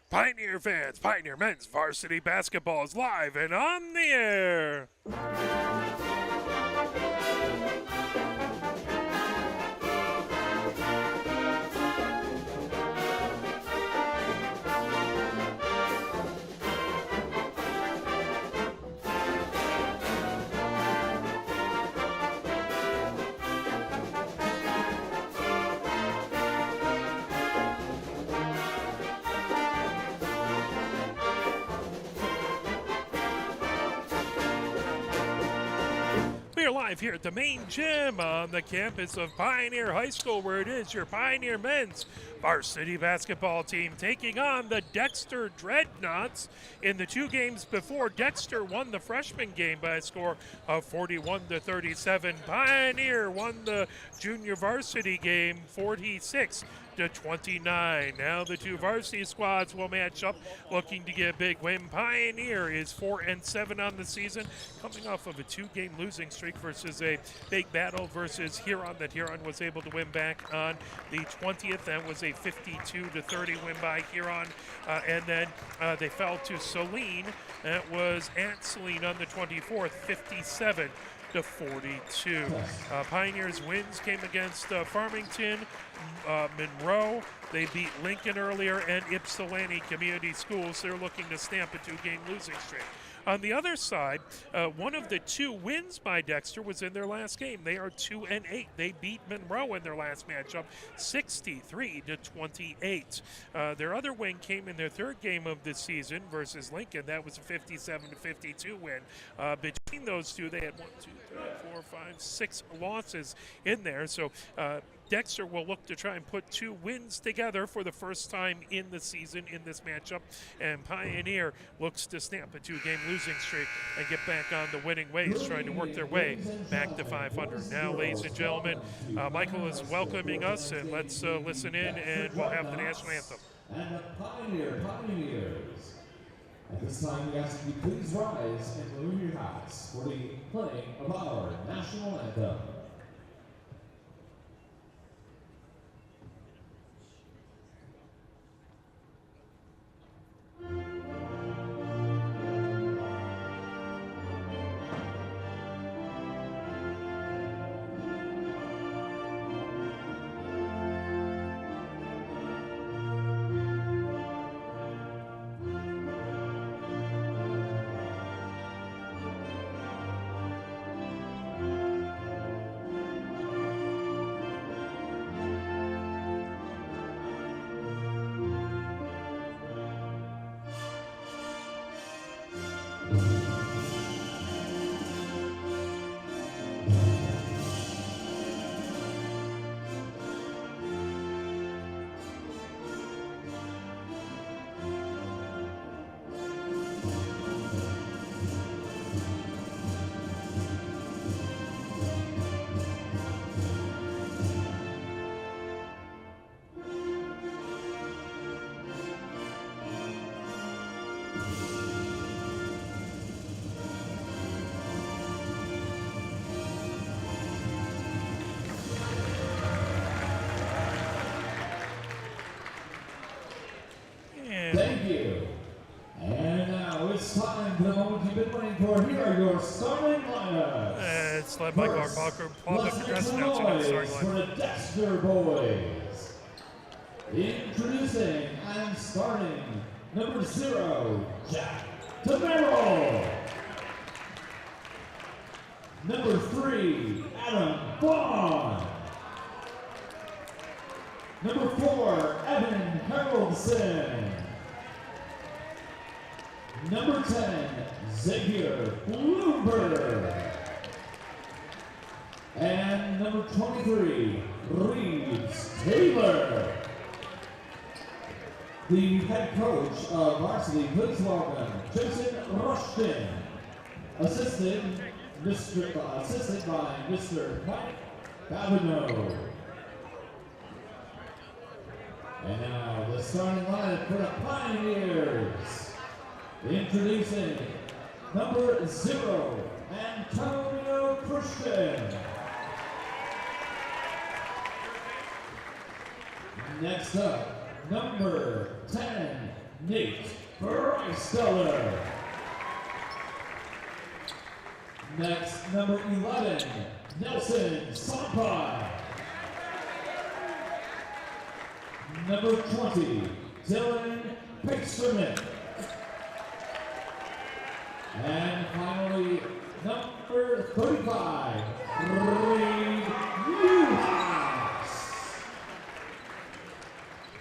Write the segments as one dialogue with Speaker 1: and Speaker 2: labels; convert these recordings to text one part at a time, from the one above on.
Speaker 1: Pioneer fans, Pioneer men's varsity basketball is live and on the air. We are live here at the main gym on the campus of Pioneer High School, where it is your Pioneer men's varsity basketball team taking on the Dexter Dreadnoughts. In the two games before, Dexter won the freshman game by a score of 41-37. Pioneer won the junior varsity game 46-29. Now the two varsity squads will match up, looking to get a big win. Pioneer is 4-7 on the season, coming off of a two-game losing streak versus a big battle versus Huron that Huron was able to win back on the 20th. That was a 52-30 win by Huron, and then they fell to Saline. That was at Saline on the 24th, 57-42. Pioneers' wins came against Farmington, Monroe. They beat Lincoln earlier, and Ypsilanti Community Schools. They're looking to stamp a two-game losing streak. On the other side, one of the two wins by Dexter was in their last game. They are 2-8. They beat Monroe in their last matchup, 63-28. Their other win came in their third game of the season versus Lincoln. That was a 57-52 win. Between those two, they had 6 losses in there. So Dexter will look to try and put two wins together for the first time in the season in this matchup, and Pioneer looks to stamp a two-game losing streak and get back on the winning ways, trying to work their way back to 500. Now, ladies and gentlemen, Michael is welcoming us, and let's listen in, and we'll have the national anthem.
Speaker 2: And the Pioneers. At this time, we ask you please rise and remove your hats for the playing of our national anthem. Thank you. And now it's time for the moment you've been waiting for. Here are your starting lineups.
Speaker 1: It's led by Clark Parker, Paul Progress announcing the starting
Speaker 2: for
Speaker 1: lineup.
Speaker 2: the Dexter boys. Introducing and starting number 0, Jack DeMero. Number 3, Adam Vaughn. Number 4, Evan Haroldson. Number 10, Xavier Bloomberg. And number 23, Reeves Taylor. The head coach of Varsity, please welcome Jason Rushton. Assisted by Mr. Mike Babineau. And now the starting lineup for the Pioneers. Introducing number 0, Antonio Christian. Next up, number 10, Nate Brysteller. Next, number 11, Nelson Sampai. Number 20, Dylan Pasterman. And finally, number 35, Reed Newhouse.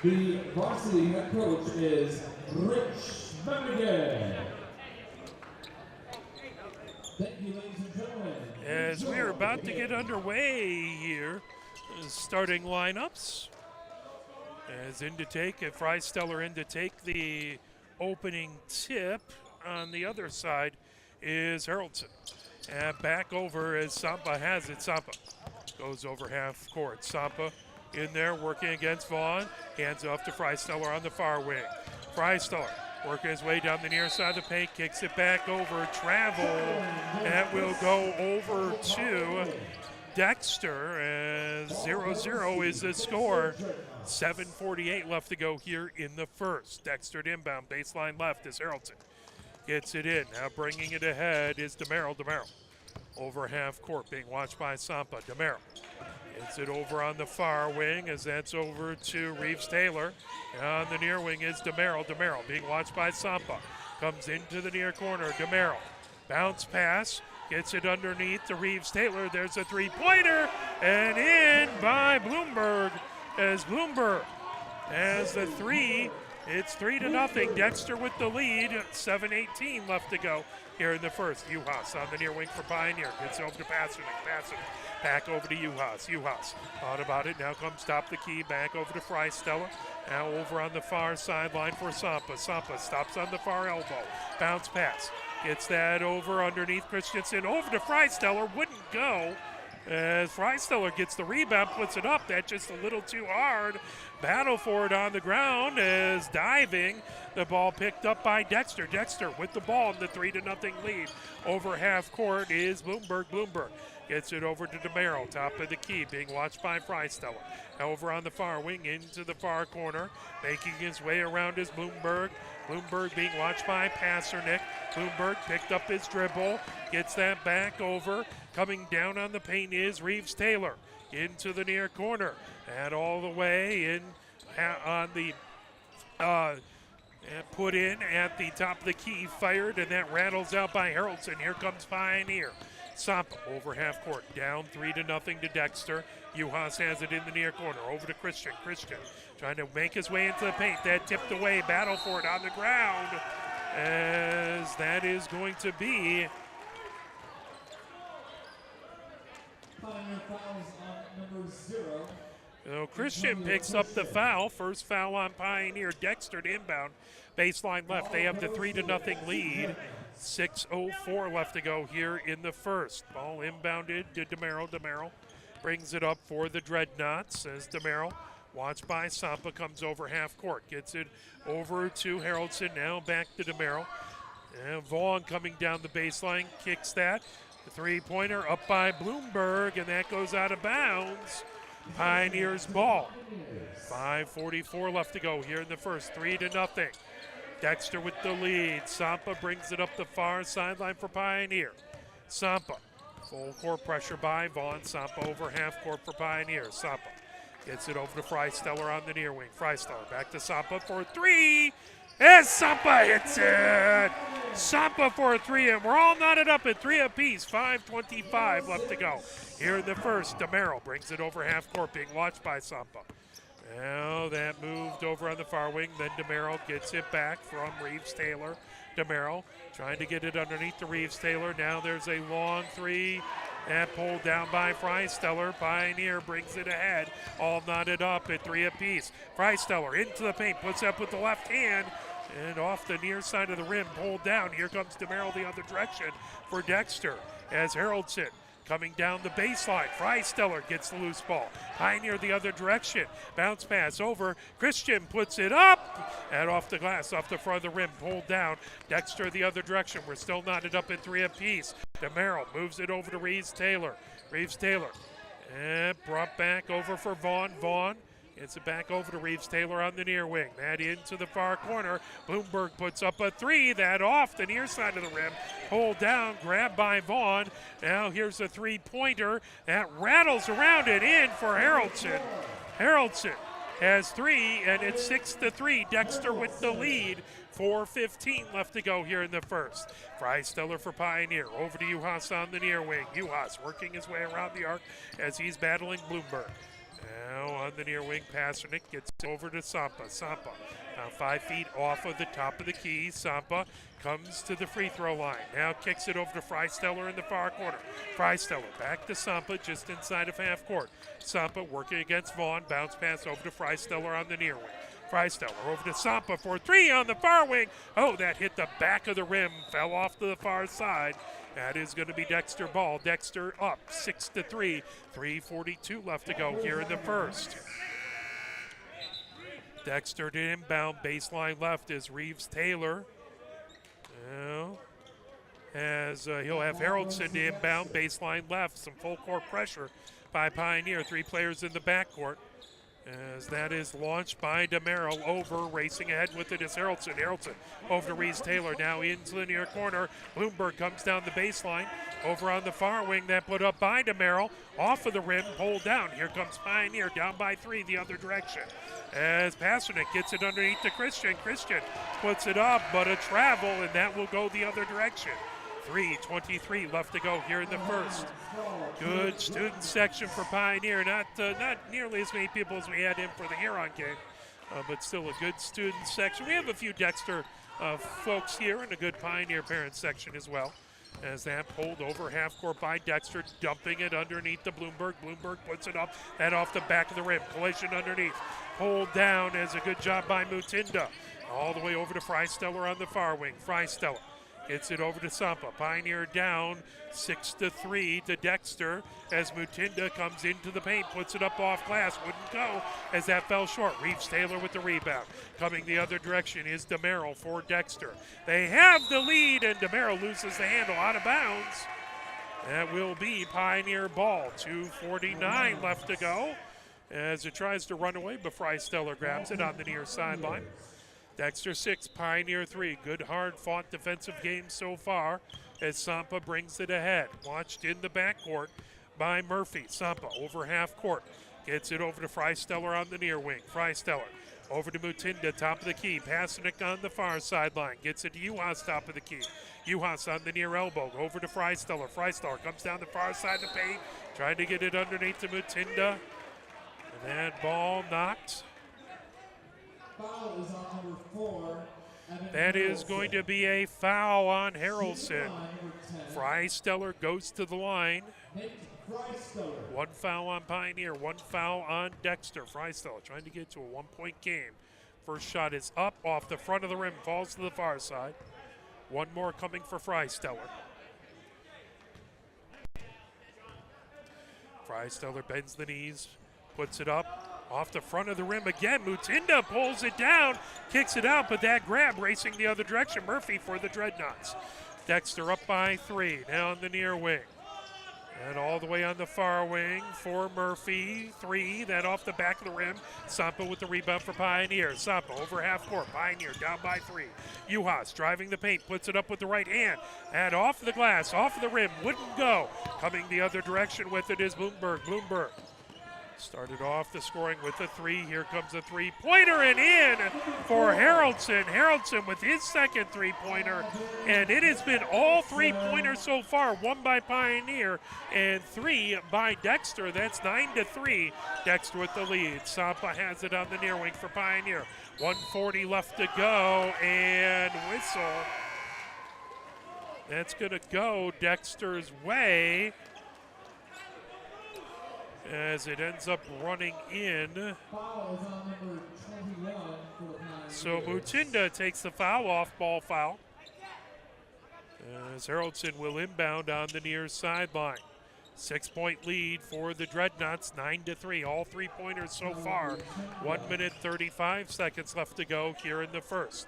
Speaker 2: The varsity head coach is Rich Bennigan. Thank you, ladies and gentlemen.
Speaker 1: As we are about to get underway here, starting lineups. As in to take, if Freisteller in to take the opening tip. On the other side is Haraldson. And back over as Sampa has it. Sampa goes over half court. Sampa in there working against Vaughn. Hands off to Freisteller on the far wing. Freisteller working his way down the near side of the paint. Kicks it back over. Travel. That will go over to Dexter as 0-0 is the score. 7:48 left to go here in the first. Dexter inbound. Baseline left is Haraldson. Gets it in. Now bringing it ahead is DeMerrill. DeMerrill over half court, being watched by Sampa. DeMerrill gets it over on the far wing as that's over to Reeves-Taylor. On the near wing is DeMerrill. DeMerrill being watched by Sampa. Comes into the near corner. DeMerrill. Bounce pass. Gets it underneath to Reeves-Taylor. There's a three-pointer. And in by Bloomberg. As Bloomberg has the three. It's 3-0. Dexter with the lead. 7:18 left to go here in the first. Juhas on the near wing for Pioneer. Gets over to Pasternak. Pasternak back over to Juhas. Juhas thought about it. Now comes top the key. Back over to Freisteller. Now over on the far sideline for Sampa. Sampa stops on the far elbow. Bounce pass. Gets that over underneath Christensen. Over to Freisteller. Wouldn't go. As Freisteller gets the rebound, puts it up. That's just a little too hard. Battle for it on the ground as diving. The ball picked up by Dexter. Dexter with the ball in the 3-0 lead. Over half court is Bloomberg. Bloomberg gets it over to DeMerrill. Top of the key, being watched by Freisteller. Now over on the far wing into the far corner. Making his way around is Bloomberg. Bloomberg being watched by Pasternak. Bloomberg picked up his dribble. Gets that back over. Coming down on the paint is Reeves-Taylor into the near corner. And all the way in on the put in at the top of the key. Fired, and that rattles out by Haraldson. Here comes Pioneer. Sampa over half court. Down 3-0 to Dexter. Juhas has it in the near corner. Over to Christian. Christian trying to make his way into the paint. That tipped away. Battle for it on the ground. As that is going to be
Speaker 2: Number 0.
Speaker 1: so Christian picks up the foul. First foul on Pioneer. Dexter to inbound. Baseline left. They have the 3-0 lead. 6:04 left to go here in the first. Ball inbounded to DeMerrill. DeMerrill brings it up for the Dreadnoughts as DeMerrill, watched by Sampa, comes over half court. Gets it over to Haraldson. Now back to DeMerrill. And Vaughn coming down the baseline. Kicks that. The three-pointer up by Bloomberg, and that goes out of bounds. Pioneers ball. 5:44 left to go here in the first. 3-0. Dexter with the lead. Sampa brings it up the far sideline for Pioneer. Sampa, full court pressure by Vaughn. Sampa over half court for Pioneer. Sampa gets it over to Freisteller on the near wing. Freisteller back to Sampa for three. As Sampa hits it! Sampa for a three, and we're all knotted up at 3 apiece. 5:25 left to go here in the first. DeMerrill brings it over half court, being watched by Sampa. Now that moved over on the far wing. Then DeMerrill gets it back from Reeves-Taylor. DeMerrill trying to get it underneath to Reeves-Taylor. Now there's a long three. And pulled down by Freisteller. Pioneer brings it ahead. All knotted up at 3 apiece. Freisteller into the paint. Puts up with the left hand. And off the near side of the rim. Pulled down. Here comes DeMerrill the other direction for Dexter. As Haraldson coming down the baseline. Freisteller gets the loose ball. Pioneer the other direction. Bounce pass over. Christian puts it up. And off the glass, off the front of the rim. Pulled down. Dexter the other direction. We're still knotted up at 3 apiece. DeMerrill moves it over to Reeves-Taylor. Reeves-Taylor. And brought back over for Vaughn. Vaughn Gets it back over to Reeves Taylor on the near wing. That into the far corner. Bloomberg puts up a three. That off the near side of the rim. Pulled down, grabbed by Vaughn. Now here's a three-pointer. That rattles around and in for Haroldson. Haroldson has three, and it's 6-3. Dexter with the lead. 4:15 left to go here in the first. Freisteller for Pioneer. Over to Juhas on the near wing. Juhas working his way around the arc as he's battling Bloomberg. Now on the near wing, Pasternak gets over to Sampa. Sampa now 5 feet off of the top of the key. Sampa comes to the free throw line. Now kicks it over to Freisteller in the far corner. Freisteller back to Sampa just inside of half court. Sampa working against Vaughn. Bounce pass over to Freisteller on the near wing. Freisteller over to Sampa for three on the far wing. Oh, that hit the back of the rim, fell off to the far side. That is going to be Dexter ball. Dexter up 6-3. 3:42 left to go here in the first. Dexter to inbound, baseline left is Reeves Taylor. Now, as he'll have Haroldson to inbound, baseline left, some full court pressure by Pioneer. 3 players in the backcourt. As that is launched by DeMero over, racing ahead with it is Haroldson. Haroldson over to Reeves Taylor, now into the near corner. Bloomberg comes down the baseline. Over on the far wing, that put up by DeMero. Off of the rim, pulled down. Here comes Pioneer, down by 3 the other direction. As Pasternak gets it underneath to Christian. Christian puts it up, but a travel, and that will go the other direction. 3:23 left to go here in the first. Good student section for Pioneer. Not nearly as many people as we had in for the Huron game, but still a good student section. We have a few Dexter folks here and a good Pioneer parent section as well. As that pulled over half court by Dexter, dumping it underneath the Bloomberg. Bloomberg puts it up, that off the back of the rim. Collision underneath. Pulled down as a good job by Mutinda. All the way over to Freisteller on the far wing. Freisteller gets it over to Sampa. Pioneer down 6-3 to Dexter as Mutinda comes into the paint, puts it up off glass, wouldn't go as that fell short. Reeves Taylor with the rebound. Coming the other direction is DeMero for Dexter. They have the lead and DeMero loses the handle out of bounds. That will be Pioneer ball. 2:49 left to go as it tries to run away, but Freisteller grabs it on the near sideline. Dexter 6, Pioneer 3. Good, hard-fought defensive game so far as Sampa brings it ahead. Watched in the backcourt by Murphy. Sampa over half court. Gets it over to Freisteller on the near wing. Freisteller over to Mutinda, top of the key. Pasternak on the far sideline. Gets it to Juhas, top of the key. Juhas on the near elbow. Over to Freisteller. Freisteller comes down the far side of the paint. Trying to get it underneath to Mutinda. And that ball knocked.
Speaker 2: Foul is on number 4.
Speaker 1: That is going to be a foul on Haroldson. Freisteller goes to the line. One foul on Pioneer, one foul on Dexter. Freisteller trying to get to a 1-point game. First shot is up off the front of the rim, falls to the far side. One more coming for Freisteller. Freisteller bends the knees, puts it up. Off the front of the rim again. Mutinda pulls it down, kicks it out, but that grab racing the other direction. Murphy for the Dreadnoughts. Dexter up by 3, now on the near wing. And all the way on the far wing for Murphy. 3, that off the back of the rim. Sampa with the rebound for Pioneer. Sampa over half court. Pioneer down by 3. Juhas driving the paint, puts it up with the right hand. And off the glass, off the rim, wouldn't go. Coming the other direction with it is Bloomberg. Bloomberg started off the scoring with a 3. Here comes a 3-pointer and in for Haroldson. Haroldson with his second 3-pointer. And it has been all 3-pointers so far. 1 by Pioneer and 3 by Dexter. That's 9-3. Dexter with the lead. Sampa has it on the near wing for Pioneer. 1:40 left to go and whistle. That's going to go Dexter's way, as it ends up running in. So Mutinda takes the foul off, ball foul. As Haroldson will inbound on the near sideline. 6-point lead for the Dreadnoughts, 9-3. All 3-pointers so far. 1 minute 35 seconds left to go here in the first.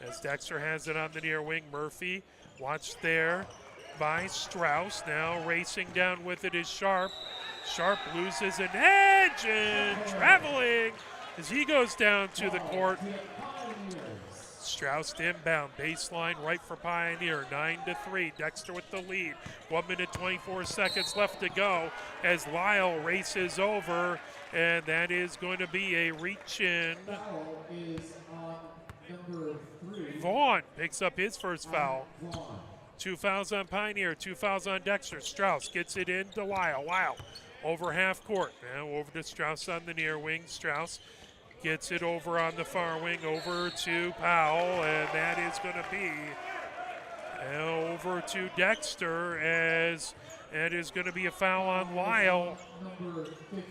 Speaker 1: As Dexter has it on the near wing, Murphy watched there by Strauss. Now racing down with it is Sharp. Sharp loses an edge and traveling as he goes down to the court. Strauss inbound, baseline right for Pioneer, 9-3. Dexter with the lead. 1 minute 24 seconds left to go as Lyle races over, and that is going to be a reach in.
Speaker 2: Foul is on number 3.
Speaker 1: Vaughn picks up his first foul. 2 fouls on Pioneer, 2 fouls on Dexter. Strauss gets it into Lyle. Lyle over half court. Now over to Strauss on the near wing. Strauss gets it over on the far wing, over to Powell, and that is going to be over to Dexter, as it is going to be a foul on Lyle.
Speaker 2: Number 15.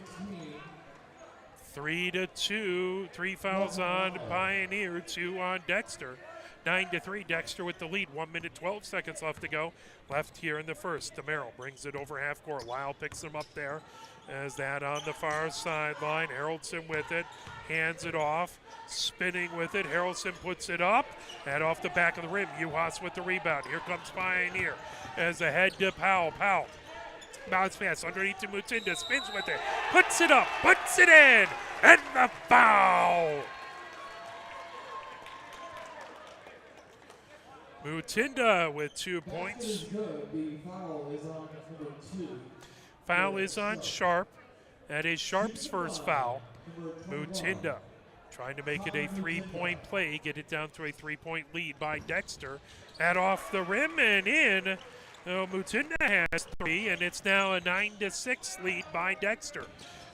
Speaker 1: 3-2, 3 fouls on Pioneer, 2 on Dexter. 9-3, Dexter with the lead. 1 minute 12 seconds left to go. Left here in the first. DeMerrill brings it over half court. Lyle picks him up there. As that on the far sideline. Haraldson with it. Hands it off. Spinning with it. Haraldson puts it up. And off the back of the rim. Uhas with the rebound. Here comes Pioneer. As ahead to Powell. Powell. Bounce pass underneath to Mutinda. Spins with it. Puts it up. Puts it in. And the foul. Mutinda with 2 points.
Speaker 2: That is good. The foul is on number 2.
Speaker 1: Foul is on Sharp. That is Sharp's first foul. Mutinda trying to make it a 3-point play, get it down to a 3-point lead by Dexter. That off the rim and in. Mutinda has 3, and it's now a 9-6 lead by Dexter.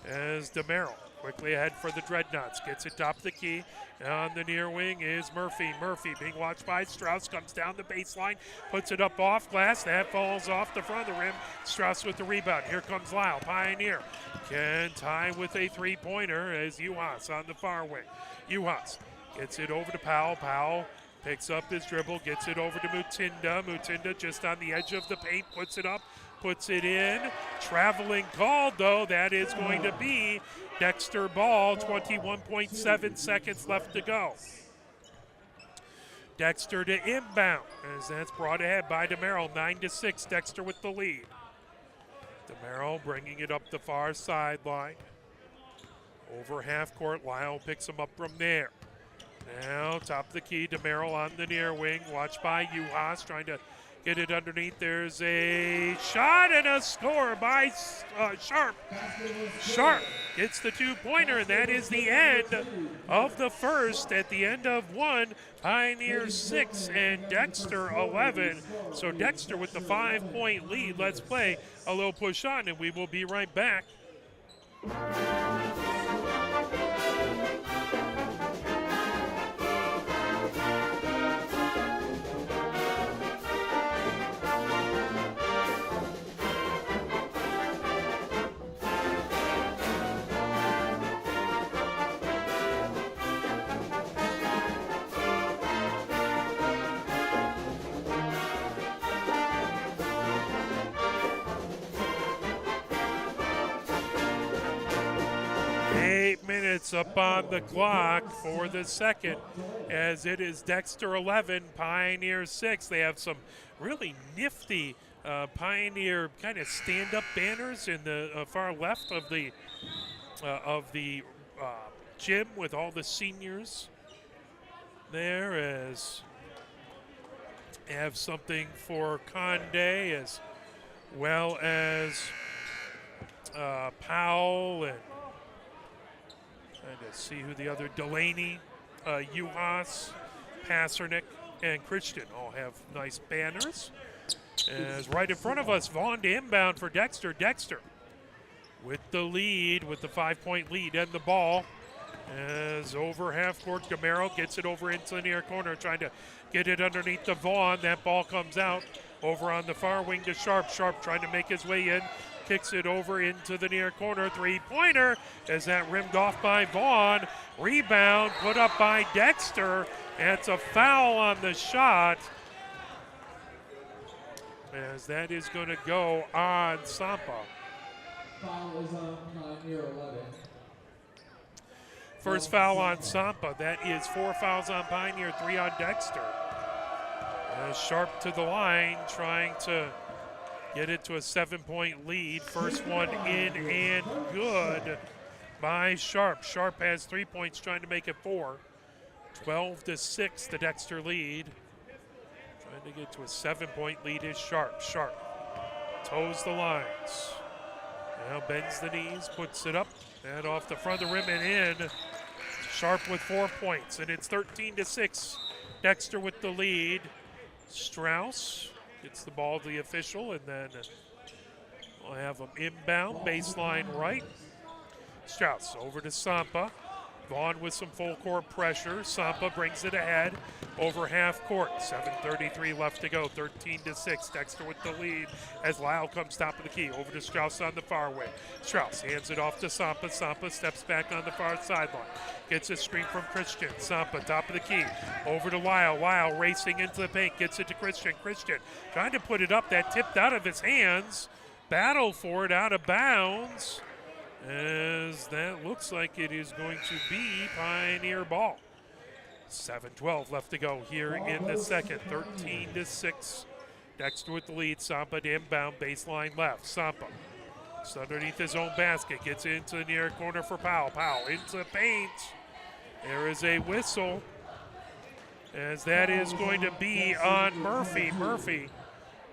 Speaker 1: As DeMerrill quickly ahead for the Dreadnoughts. Gets it top of the key. On the near wing is Murphy. Murphy being watched by Strauss. Comes down the baseline. Puts it up off glass. That falls off the front of the rim. Strauss with the rebound. Here comes Lyle. Pioneer can tie with a 3-pointer as Uhas on the far wing. Uhas gets it over to Powell. Powell picks up his dribble. Gets it over to Mutinda. Mutinda just on the edge of the paint. Puts it up. Puts it in. Traveling called, though. That is going to be Dexter ball. 21.7 seconds left to go. Dexter to inbound as that's brought ahead by DeMerrill. 9-6. Dexter with the lead. DeMerrill bringing it up the far sideline. Over half court. Lyle picks him up from there. Now top of the key. DeMerrill on the near wing. Watched by Uhas trying to get it underneath. There's a shot and a score by Sharp. Sharp gets the 2-pointer, and that is the end of the first. At the end of 1, Pioneer 6 and Dexter 11. So Dexter with the 5-point lead. Let's play a little push on, and we will be right back. 8 minutes up on the clock for the second, as it is Dexter 11, Pioneer 6. They have some really nifty Pioneer kind of stand-up banners in the far left of the gym with all the seniors there, as they have something for Conde as well as Powell, and trying to see who the other, Delaney, Uhas, Passernick, and Christian all have nice banners. As right in front of us, Vaughn to inbound for Dexter. Dexter with the lead, with the 5-point lead and the ball. As over half court, Gamero gets it over into the near corner, trying to get it underneath the Vaughn. That ball comes out over on the far wing to Sharp. Sharp trying to make his way in. Kicks it over into the near corner. 3-pointer as that rimmed off by Vaughn. Rebound put up by Dexter. And it's a foul on the shot, as that is going to go on Sampa.
Speaker 2: Foul is on Pioneer 11.
Speaker 1: First foul on Sampa. That is 4 fouls on Pioneer, 3 on Dexter. Sharp to the line, trying to get it to a 7-point lead. First one in and good by Sharp. Sharp has 3 points, trying to make it 4. 12-6, the Dexter lead. Trying to get to a 7-point lead is Sharp. Sharp toes the lines. Now bends the knees, puts it up, and off the front of the rim and in. Sharp with 4 points, and it's 13-6. Dexter with the lead. Strauss gets the ball to the official, and then we'll have him inbound, baseline right. Strauss over to Sampa. Vaughn with some full court pressure. Sampa brings it ahead over half court. 7:33 left to go. 13-6. Dexter with the lead as Lyle comes top of the key. Over to Strauss on the far wing. Strauss hands it off to Sampa. Sampa steps back on the far sideline. Gets a screen from Christian. Sampa top of the key. Over to Lyle. Lyle racing into the paint. Gets it to Christian. Christian trying to put it up. That tipped out of his hands. Battle for it out of bounds, as that looks like it is going to be Pioneer ball. 7:12 left to go here in the second. 13-6. Dexter with the lead. Sampa to inbound, baseline left. Sampa. It's underneath his own basket. Gets into the near corner for Powell. Powell into the paint. There is a whistle, as that is going to be on Murphy. Murphy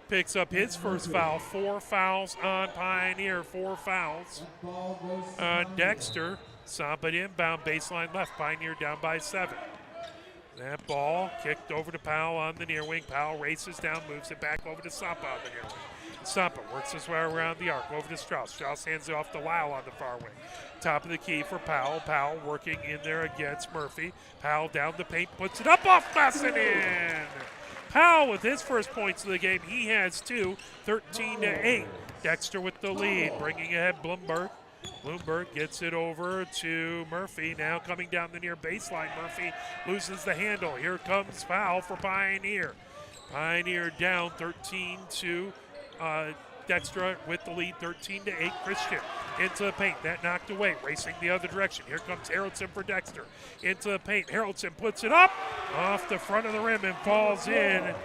Speaker 1: picks up his first foul. 4 fouls on Pioneer. 4 fouls on Dexter. Sampa inbound, baseline left. Pioneer down by 7. That ball kicked over to Powell on the near wing. Powell races down, moves it back over to Sampa on the near wing. Sampa works his way around the arc, over to Strauss. Strauss hands it off to Lyle on the far wing. Top of the key for Powell. Powell working in there against Murphy. Powell down the paint, puts it up off glass and in. Powell with his first points of the game. He has 2, 13-8. Dexter with the lead, bringing ahead Bloomberg. Bloomberg gets it over to Murphy. Now coming down the near baseline. Murphy loses the handle. Here comes foul for Pioneer. Pioneer down 13-2. Dexter with the lead, 13-8. Christian into the paint. That knocked away. Racing the other direction. Here comes Haraldson for Dexter. Into the paint. Haraldson puts it up off the front of the rim and falls in.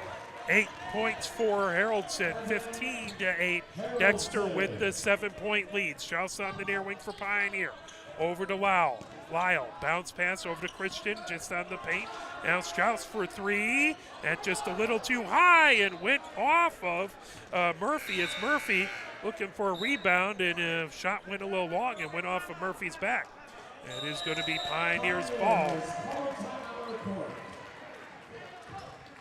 Speaker 1: 8 points for Haraldson, 15-8. Dexter with the 7-point lead. Strauss on the near wing for Pioneer. Over to Lyle. Lyle, bounce pass over to Christian, just on the paint. Now Strauss for 3. That just a little too high and went off of Murphy. As Murphy looking for a rebound, and a shot went a little long and went off of Murphy's back. That is going to be Pioneer's ball.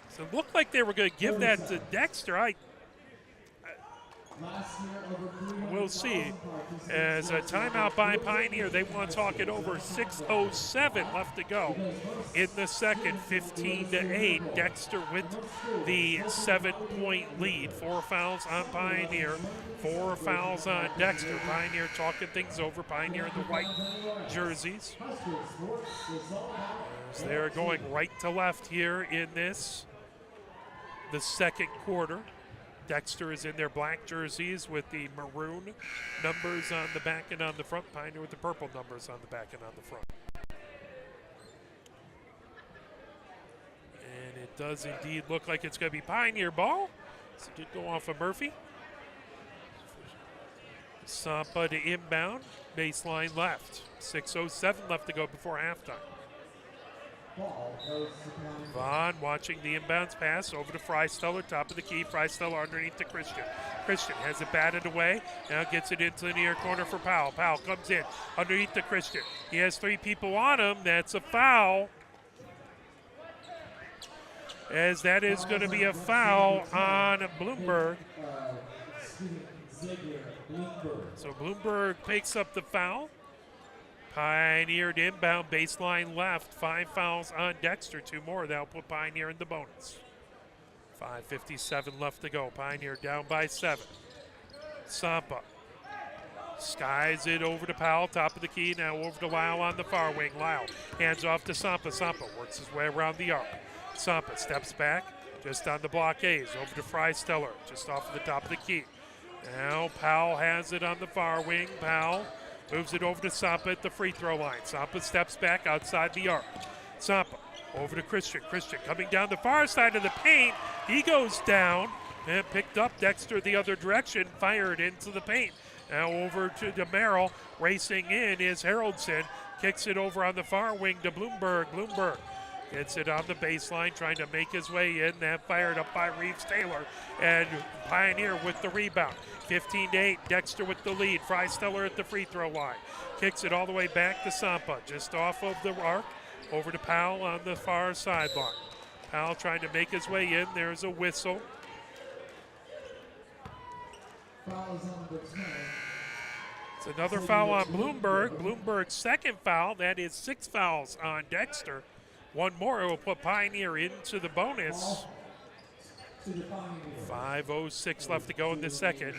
Speaker 1: So it looked like they were going to give that to Dexter. We'll see. As a timeout by Pioneer, they want to talk it over. 6:07 left to go in the second. 15-8. Dexter with the 7-point lead. 4 fouls on Pioneer, 4 fouls on Dexter. Pioneer talking things over. Pioneer in the white jerseys. As they're going right to left here in the second quarter. Dexter is in their black jerseys with the maroon numbers on the back and on the front. Pioneer with the purple numbers on the back and on the front. And it does indeed look like it's going to be Pioneer ball. So it did go off of Murphy. Sampa to inbound, baseline left. 6:07 left to go before halftime. Vaughn watching the inbounds pass over to Freisteller, top of the key. Freisteller underneath to Christian. Christian has it batted away. Now gets it into the near corner for Powell. Powell comes in underneath to Christian. He has 3 people on him. That's a foul. As that is going to be a foul on Bloomberg. So Bloomberg picks up the foul. Pioneer to inbound, baseline left. 5 fouls on Dexter, 2 more. That'll put Pioneer in the bonus. 5:57 left to go. Pioneer down by 7. Sampa skies it over to Powell, top of the key. Now over to Lyle on the far wing. Lyle hands off to Sampa. Sampa works his way around the arc. Sampa steps back, just on the blockades. Over to Freisteller, just off of the top of the key. Now Powell has it on the far wing. Powell moves it over to Sampa at the free throw line. Sampa steps back outside the arc. Sampa over to Christian. Christian coming down the far side of the paint. He goes down, And picked up Dexter the other direction, fired into the paint. Now over to DeMerrill, racing in is Haroldson. Kicks it over on the far wing to Bloomberg. Bloomberg gets it on the baseline, trying to make his way in. That fired up by Reeves-Taylor, and Pioneer with the rebound. 15-8, Dexter with the lead. Freisteller at the free throw line. Kicks it all the way back to Sampa, just off of the arc. Over to Powell on the far sideline. Powell trying to make his way in. There's a whistle. It's another foul on Bloomberg. Bloomberg's second foul. That is 6 fouls on Dexter. One more will put Pioneer into the bonus. 5:06 left to go in the second.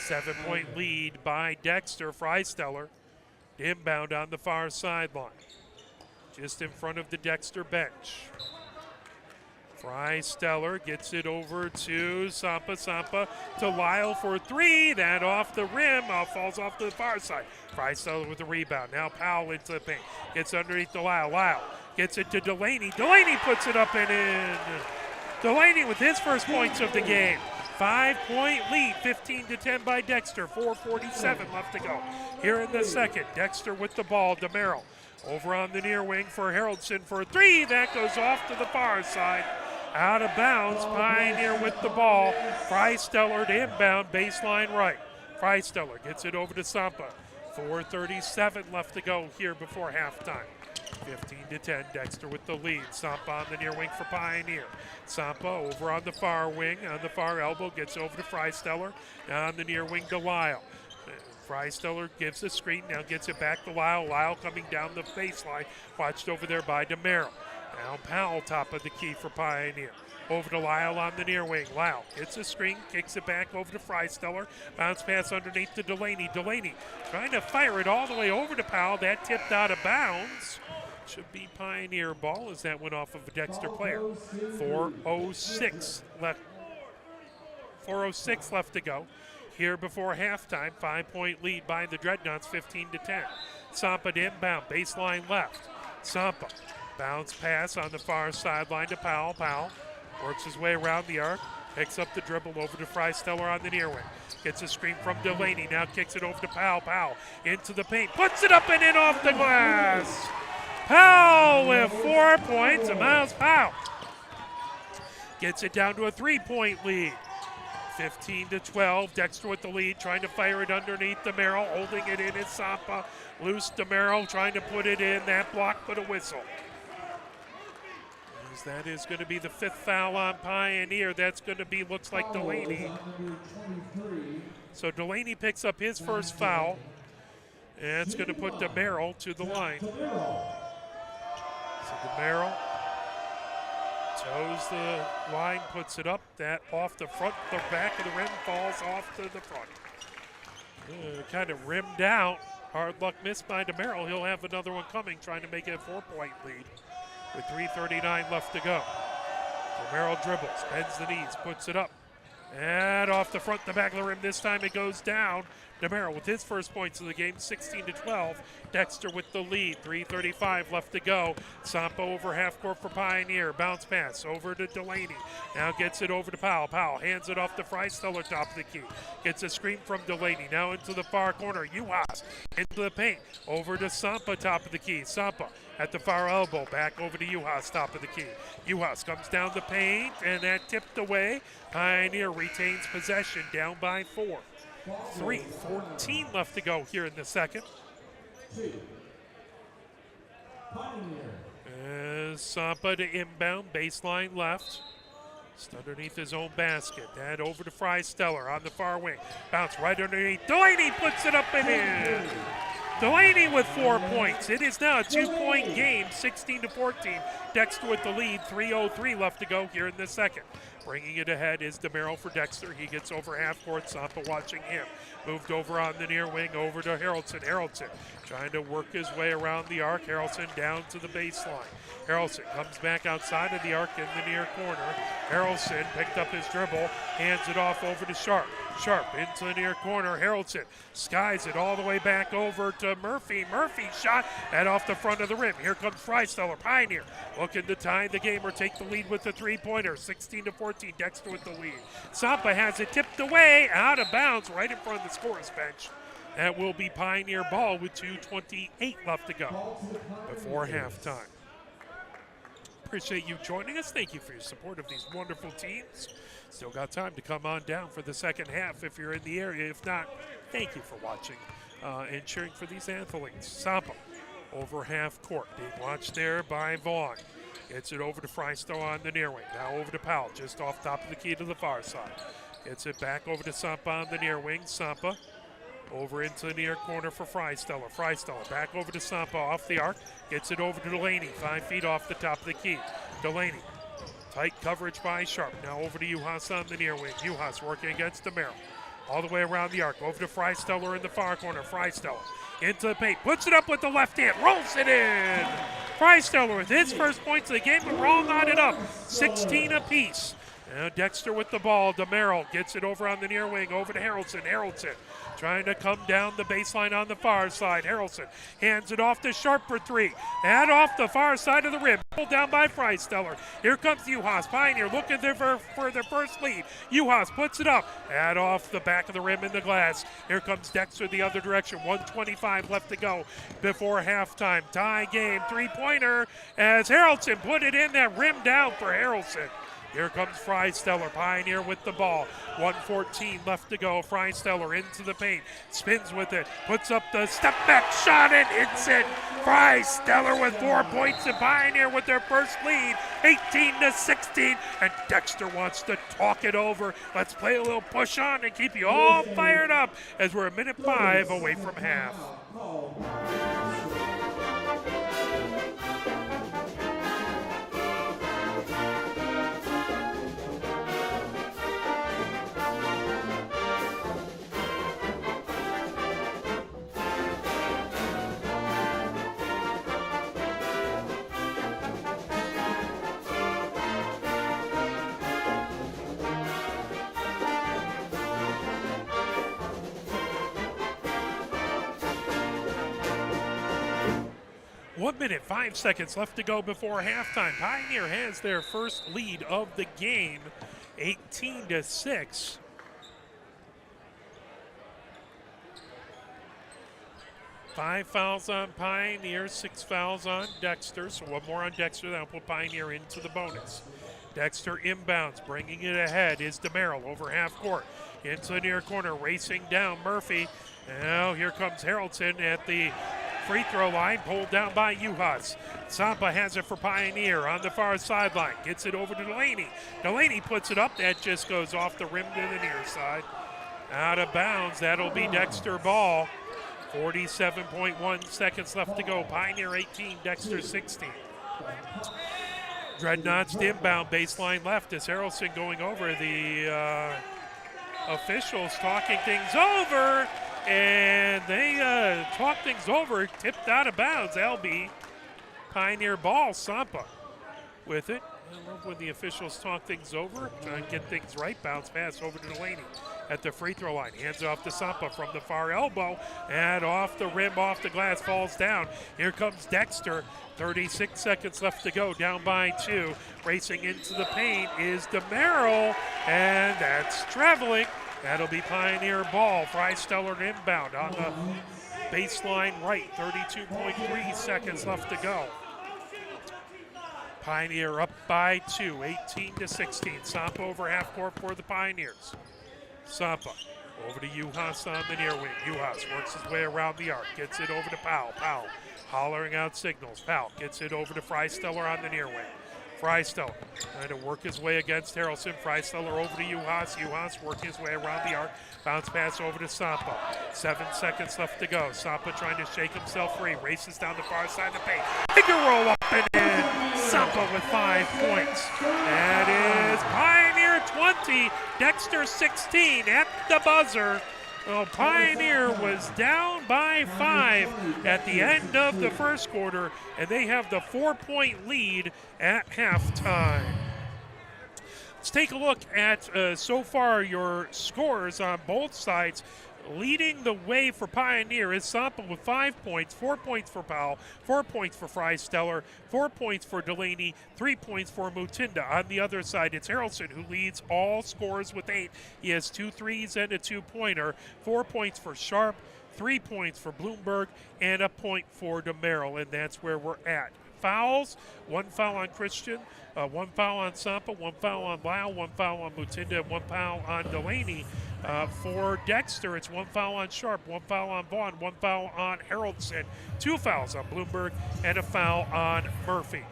Speaker 1: 7-point lead by Dexter. Freisteller inbound on the far sideline, just in front of the Dexter bench. Freisteller gets it over to Sampa. Sampa to Lyle for 3. That off the rim, falls off to the far side. Freisteller with the rebound. Now Powell into the paint. Gets underneath to Lyle. Lyle gets it to Delaney. Delaney puts it up and in. Delaney with his first points of the game. 5-point lead, 15-10 by Dexter. 4:47 left to go here in the second. Dexter with the ball. DeMerrill over on the near wing for Haroldson for 3. That goes off to the far side. Out of bounds. Pioneer with the ball. Freisteller to inbound, baseline right. Freisteller gets it over to Sampa. 4:37 left to go here before halftime. 15-10, Dexter with the lead. Sampa on the near wing for Pioneer. Sampa over on the far wing, on the far elbow, gets over to Freisteller. On the near wing to Lyle. Freisteller gives the screen, now gets it back to Lyle. Lyle coming down the baseline, watched over there by DeMerrill. Now Powell, top of the key for Pioneer. Over to Lyle on the near wing. Lyle gets a screen, kicks it back over to Freisteller. Bounce pass underneath to Delaney. Delaney trying to fire it all the way over to Powell. That tipped out of bounds. Should be Pioneer ball as that went off of a Dexter player. 4:06 left. 4:06 left to go here before halftime. 5-point lead by the Dreadnoughts, 15-10. Sampa to inbound, baseline left. Sampa, bounce pass on the far sideline to Powell. Powell works his way around the arc, picks up the dribble over to Freisteller on the near wing. Gets a screen from Delaney, now kicks it over to Powell. Powell into the paint, puts it up and in off the glass. Powell with 4 points, and Miles Powell gets it down to a 3-point lead. 15-12, Dexter with the lead, trying to fire it underneath DeMerrill, holding it in is Sampa. Loose DeMerrill trying to put it in, that block but a whistle. As that is going to be the 5th foul on Pioneer. That's going to be, looks like Delaney. So Delaney picks up his first foul, and it's going to put DeMerrill to the line. So DeMerrill toes the line, puts it up. That off the front, the back of the rim falls off to the front. Kind of rimmed out. Hard luck missed by DeMerrill. He'll have another one coming, trying to make it a 4-point lead with 3:39 left to go. DeMerrill dribbles, bends the knees, puts it up. And off the front, the back of the rim. This time it goes down. DeMerrill with his first points of the game, 16-12. Dexter with the lead, 3:35 left to go. Sampa over half court for Pioneer. Bounce pass over to Delaney. Now gets it over to Powell. Powell hands it off to Freisteller, top of the key. Gets a screen from Delaney. Now into the far corner. Uhas into the paint. Over to Sampa, top of the key. Sampa at the far elbow. Back over to Uhas, top of the key. Uhas comes down the paint, and that tipped away. Pioneer retains possession, down by 4. 3:14 left to go here in the second. Sampa to inbound, baseline left. Just underneath his own basket. That over to Freisteller on the far wing. Bounce right underneath. Delaney puts it up and in. Delaney with 4 points. It is now a 2-point game, 16-14. Dexter with the lead, 3:03 left to go here in the second. Bringing it ahead is DeMerrill for Dexter. He gets over half court. Sampa watching him. Moved over on the near wing over to Haroldson. Haroldson trying to work his way around the arc. Haroldson down to the baseline. Haroldson comes back outside of the arc in the near corner. Haroldson picked up his dribble, hands it off over to Sharp. Sharp into the near corner. Harrelson skies it all the way back over to Murphy. Murphy shot and off the front of the rim. Here comes Freisteller. Pioneer looking to tie the game or take the lead with the three-pointer. 16-14. Dexter with the lead. Sampa has it tipped away, out of bounds, right in front of the scorer's bench. That will be Pioneer ball with 2:28 left to go before halftime. Appreciate you joining us. Thank you for your support of these wonderful teams. Still got time to come on down for the second half if you're in the area. If not, thank you for watching and cheering for these athletes. Sampa over half court, being watched there by Vaughn. Gets it over to Freistow on the near wing. Now over to Powell, just off top of the key to the far side. Gets it back over to Sampa on the near wing. Sampa over into the near corner for Freisteller. Freisteller back over to Sampa off the arc. Gets it over to Delaney, 5 feet off the top of the key. Delaney, tight coverage by Sharp. Now over to Juhas on the near wing. Juhas working against DeMero. All the way around the arc. Over to Freisteller in the far corner. Freisteller into the paint. Puts it up with the left hand. Rolls it in. Freisteller with his first points of the game. But we're all knotted up. 16 apiece. Now Dexter with the ball. DeMero gets it over on the near wing. Over to Harrelson. Harrelson trying to come down the baseline on the far side. Harrelson hands it off to Sharp for three. And off the far side of the rim. Pulled down by Freisteller. Here comes Juhas. Pioneer looking there for their first lead. Juhas puts it up. And off the back of the rim in the glass. Here comes Dexter the other direction. 1:25 left to go before halftime. Tie game. Three-pointer as Harrelson put it in. That rim down for Harrelson. Here comes Freisteller, Pioneer with the ball. 1:14 left to go. Freisteller into the paint, spins with it, puts up the step back shot and hits it. Freisteller with 4 points and Pioneer with their first lead, 18-16. And Dexter wants to talk it over. Let's play a little push on and keep you all fired up as we're a minute 5 away from half. 1 minute, 5 seconds left to go before halftime. Pioneer has their first lead of the game, 18-6. Five fouls on Pioneer, 6 fouls on Dexter. So one more on Dexter, that'll put Pioneer into the bonus. Dexter inbounds, bringing it ahead is DeMero over half court. Into the near corner, racing down Murphy. Now here comes Harrelson at the free throw line, pulled down by Juhas. Sampa has it for Pioneer on the far sideline. Gets it over to Delaney. Delaney puts it up. That just goes off the rim to the near side. Out of bounds. That'll be Dexter ball. 47.1 seconds left to go. Pioneer 18, Dexter 16. Dreadnoughts inbound, baseline left as Harrelson going over. The officials talking things over. And they talk things over, tipped out of bounds. LB, Pioneer ball, Sampa with it. I love when the officials talk things over, try and get things right. Bounce pass over to Delaney at the free throw line. Hands it off to Sampa from the far elbow, and off the rim, off the glass, falls down. Here comes Dexter. 36 seconds left to go, down by 2. Racing into the paint is DeMero, and that's traveling. That'll be Pioneer ball. Freisteller inbound on the baseline right. 32.3 seconds left to go. Pioneer up by 2, 18-16. Sampa over half court for the Pioneers. Sampa over to Juhas on the near wing. Juhas works his way around the arc. Gets it over to Powell. Powell hollering out signals. Powell gets it over to Freisteller on the near wing. Freisteller trying to work his way against Harrelson. Freisteller over to Juhas. Juhas working his way around the arc. Bounce pass over to Sampa. 7 seconds left to go. Sampa trying to shake himself free. Races down the far side of the paint. Finger roll up and in. Sampa with 5 points. That is Pioneer 20, Dexter 16 at the buzzer. Well, Pioneer was down by 5 at the end of the first quarter, and they have the 4-point lead at halftime. Let's take a look at so far your scores on both sides. Leading the way for Pioneer is Sampa with 5 points, 4 points for Powell, 4 points for Fry Stellar, 4 points for Delaney, 3 points for Mutinda. On the other side, it's Harrelson who leads all scores with 8. He has 2 threes and a 2-pointer, 4 points for Sharp, 3 points for Bloomberg, and a point for DeMerrill, and that's where we're at. Fouls, 1 foul on Christian, 1 foul on Sampa, 1 foul on Lyle, 1 foul on Mutinda, and 1 foul on Delaney. For Dexter, it's 1 foul on Sharp, 1 foul on Vaughn, 1 foul on Harrelson, 2 fouls on Bloomberg, and a foul on Murphy.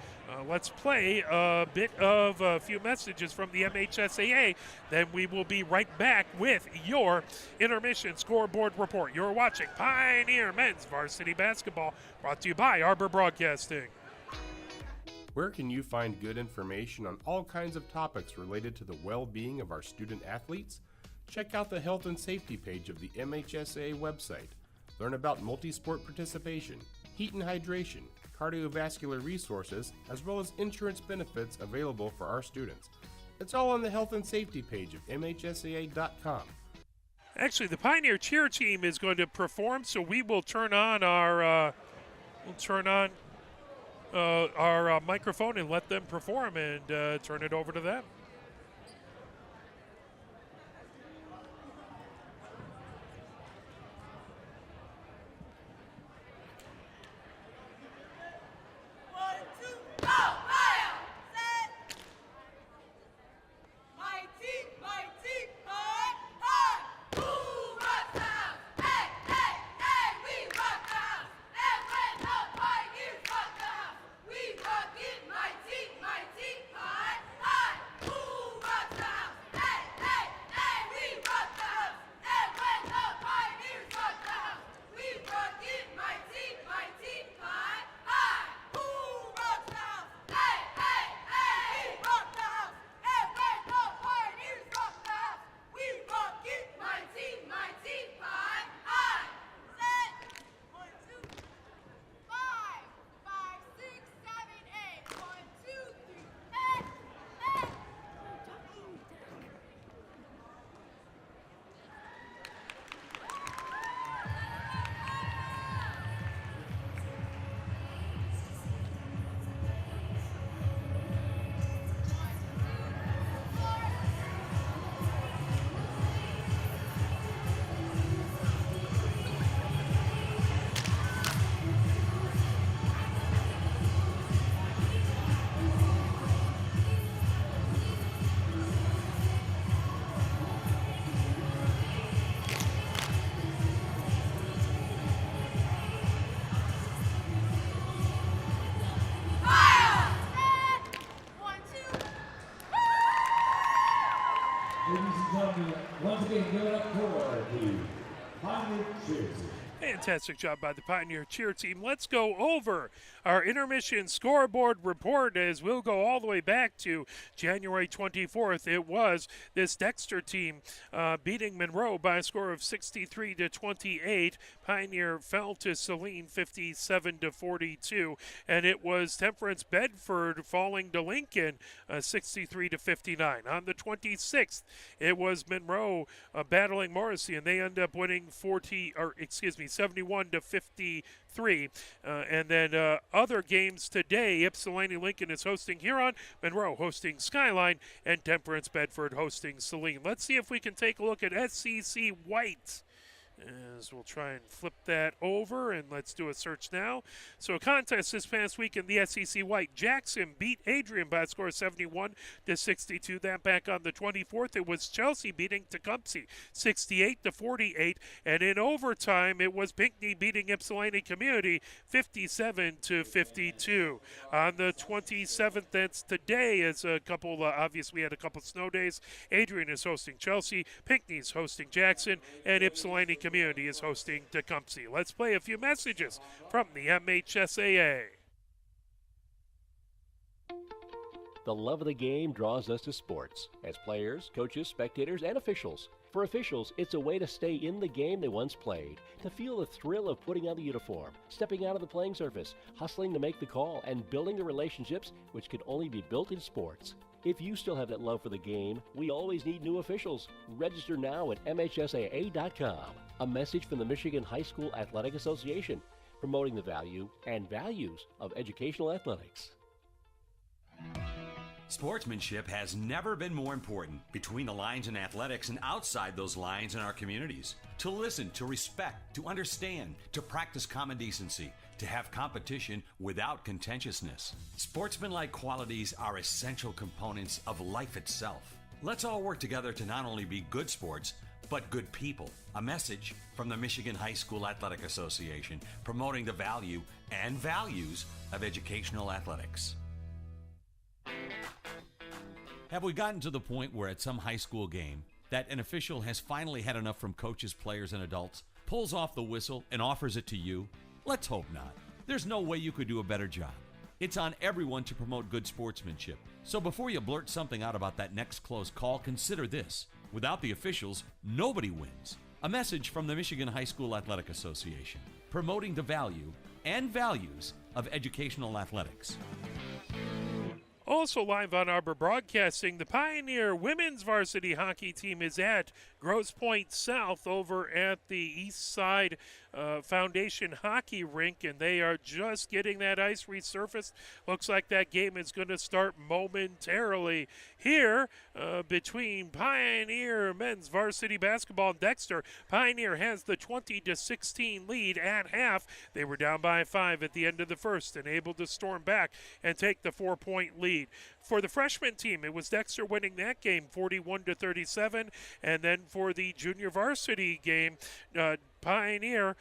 Speaker 1: Let's play a bit of a few messages from the MHSAA. Then we will be right back with your intermission scoreboard report. You're watching Pioneer Men's Varsity Basketball, brought to you by Arbor Broadcasting.
Speaker 3: Where can you find good information on all kinds of topics related to the well-being of our student athletes? Check out the health and safety page of the MHSAA website. Learn about multi-sport participation, heat and hydration, cardiovascular resources, as well as insurance benefits available for our students. It's all on the health and safety page of MHSAA.com.
Speaker 1: Actually, the Pioneer cheer team is going to perform, so we will turn on our microphone and let them perform and turn it over to them.
Speaker 2: Once again, give it up for the Pioneer cheer team.
Speaker 1: Fantastic job by the Pioneer cheer team. Let's go over our intermission scoreboard report as we'll go all the way back to January 24th. It was this Dexter team beating Monroe by a score of 63-28. Pioneer fell to Saline 57-42, and it was Temperance Bedford falling to Lincoln 63-59. On the 26th, it was Monroe battling Morrissey, and they end up winning 71-53. And then other games today, Ypsilanti Lincoln is hosting Huron, Monroe hosting Skyline, and Temperance Bedford hosting Saline. Let's see if we can take a look at SCC White. As we'll try and flip that over, and let's do a search now. So a contest this past week in the SEC White. Jackson beat Adrian by a score of 71-62. That back on the 24th, it was Chelsea beating Tecumseh 68-48. And in overtime, it was Pinckney beating Ypsilanti Community 57-52. On the 27th, that's today, as a couple, obviously we had a couple snow days. Adrian is hosting Chelsea, Pinckney's hosting Jackson, and Ypsilanti Community is hosting Tecumseh. Let's play a few messages from the MHSAA.
Speaker 4: The love of the game draws us to sports, as players, coaches, spectators, and officials. For officials, it's a way to stay in the game they once played, to feel the thrill of putting on the uniform, stepping out of the playing surface, hustling to make the call, and building the relationships which can only be built in sports. If you still have that love for the game, we always need new officials. Register now at MHSAA.com. A message from the Michigan High School Athletic Association, promoting the value and values of educational athletics.
Speaker 5: Sportsmanship has never been more important between the lines in athletics and outside those lines in our communities. To listen, to respect, to understand, to practice common decency, to have competition without contentiousness. Sportsmanlike qualities are essential components of life itself. Let's all work together to not only be good sports, but good people. A message from the Michigan High School Athletic Association, promoting the value and values of educational athletics. Have we gotten to the point where at some high school game that an official has finally had enough from coaches, players, and adults, pulls off the whistle, and offers it to you? Let's hope not. There's no way you could do a better job. It's on everyone to promote good sportsmanship. So before you blurt something out about that next close call, consider this. Without the officials, nobody wins. A message from the Michigan High School Athletic Association, promoting the value and values of educational athletics.
Speaker 1: Also live on Arbor Broadcasting, the Pioneer women's varsity hockey team is at Grosse Pointe South over at the East Side Foundation Hockey Rink, and they are just getting that ice resurfaced. Looks like that game is going to start momentarily here between Pioneer men's varsity basketball and Dexter. Pioneer has the 20-16 lead at half. They were down by 5 at the end of the first and able to storm back and take the 4-point lead. For the freshman team, it was Dexter winning that game 41-37, and then for the junior varsity game, Pioneer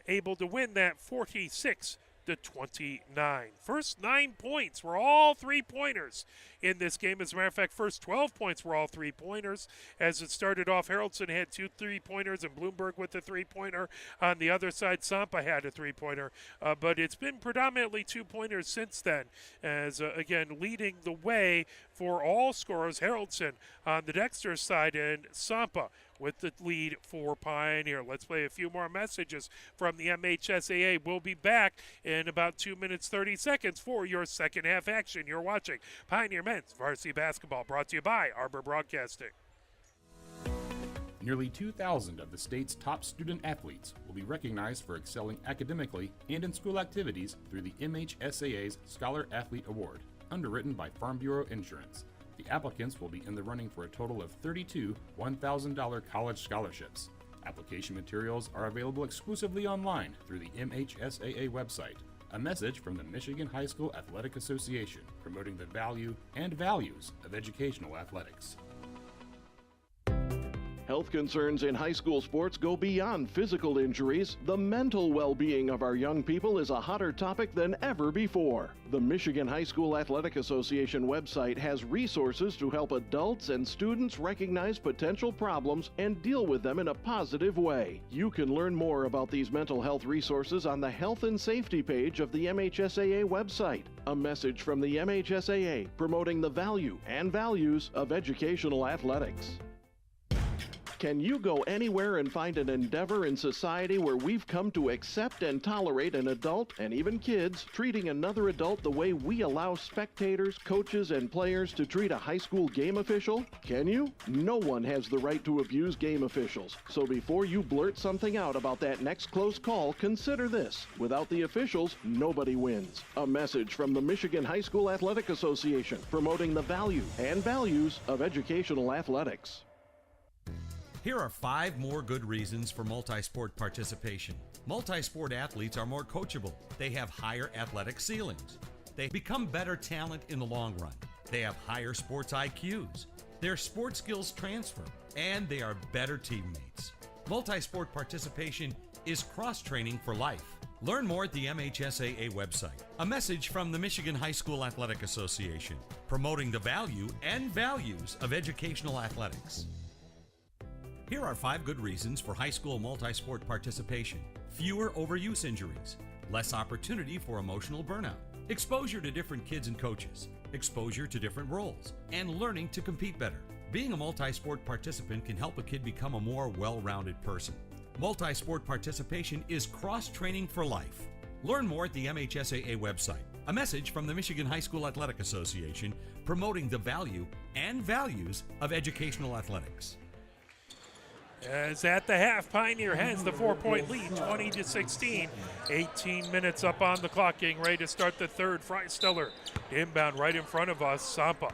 Speaker 1: able to win that 46-29. First 9 points were all three-pointers in this game. As a matter of fact, first 12 points were all three-pointers. As it started off, Haroldson had 2 three-pointers and Bloomberg with a three-pointer. On the other side, Sampa had a three-pointer. But it's been predominantly 2-pointers since then, as, again, leading the way for all scorers, Haroldson on the Dexter side and Sampa with the lead for Pioneer. Let's play a few more messages from the MHSAA. We'll be back in about 2 minutes, 30 seconds for your second half action. You're watching Pioneer Men's Varsity Basketball, brought to you by Arbor Broadcasting.
Speaker 3: Nearly 2,000 of the state's top student athletes will be recognized for excelling academically and in school activities through the MHSAA's Scholar Athlete Award, underwritten by Farm Bureau Insurance. The applicants will be in the running for a total of 32 $1,000 college scholarships. Application materials are available exclusively online through the MHSAA website. A message from the Michigan High School Athletic Association, promoting the value and values of educational athletics.
Speaker 6: Health concerns in high school sports go beyond physical injuries. The mental well-being of our young people is a hotter topic than ever before. The Michigan High School Athletic Association website has resources to help adults and students recognize potential problems and deal with them in a positive way. You can learn more about these mental health resources on the Health and Safety page of the MHSAA website. A message from the MHSAA promoting the value and values of educational athletics. Can you go anywhere and find an endeavor in society where we've come to accept and tolerate an adult, and even kids, treating another adult the way we allow spectators, coaches, and players to treat a high school game official? Can you? No one has the right to abuse game officials. So before you blurt something out about that next close call, consider this. Without the officials, nobody wins. A message from the Michigan High School Athletic Association, promoting the value and values of educational athletics.
Speaker 5: Here are 5 more good reasons for multi-sport participation. Multi-sport athletes are more coachable. They have higher athletic ceilings. They become better talent in the long run. They have higher sports IQs. Their sports skills transfer, and they are better teammates. Multi-sport participation is cross-training for life. Learn more at the MHSAA website. A message from the Michigan High School Athletic Association, promoting the value and values of educational athletics. Here are 5 good reasons for high school multi-sport participation. Fewer overuse injuries, less opportunity for emotional burnout, exposure to different kids and coaches, exposure to different roles, and learning to compete better. Being a multi-sport participant can help a kid become a more well-rounded person. Multi-sport participation is cross-training for life. Learn more at the MHSAA website. A message from the Michigan High School Athletic Association promoting the value and values of educational athletics.
Speaker 1: As at the half, Pioneer has the 4-point lead, 20-16. 18 minutes up on the clock, getting ready to start the third. Freisteller inbound right in front of us. Sampa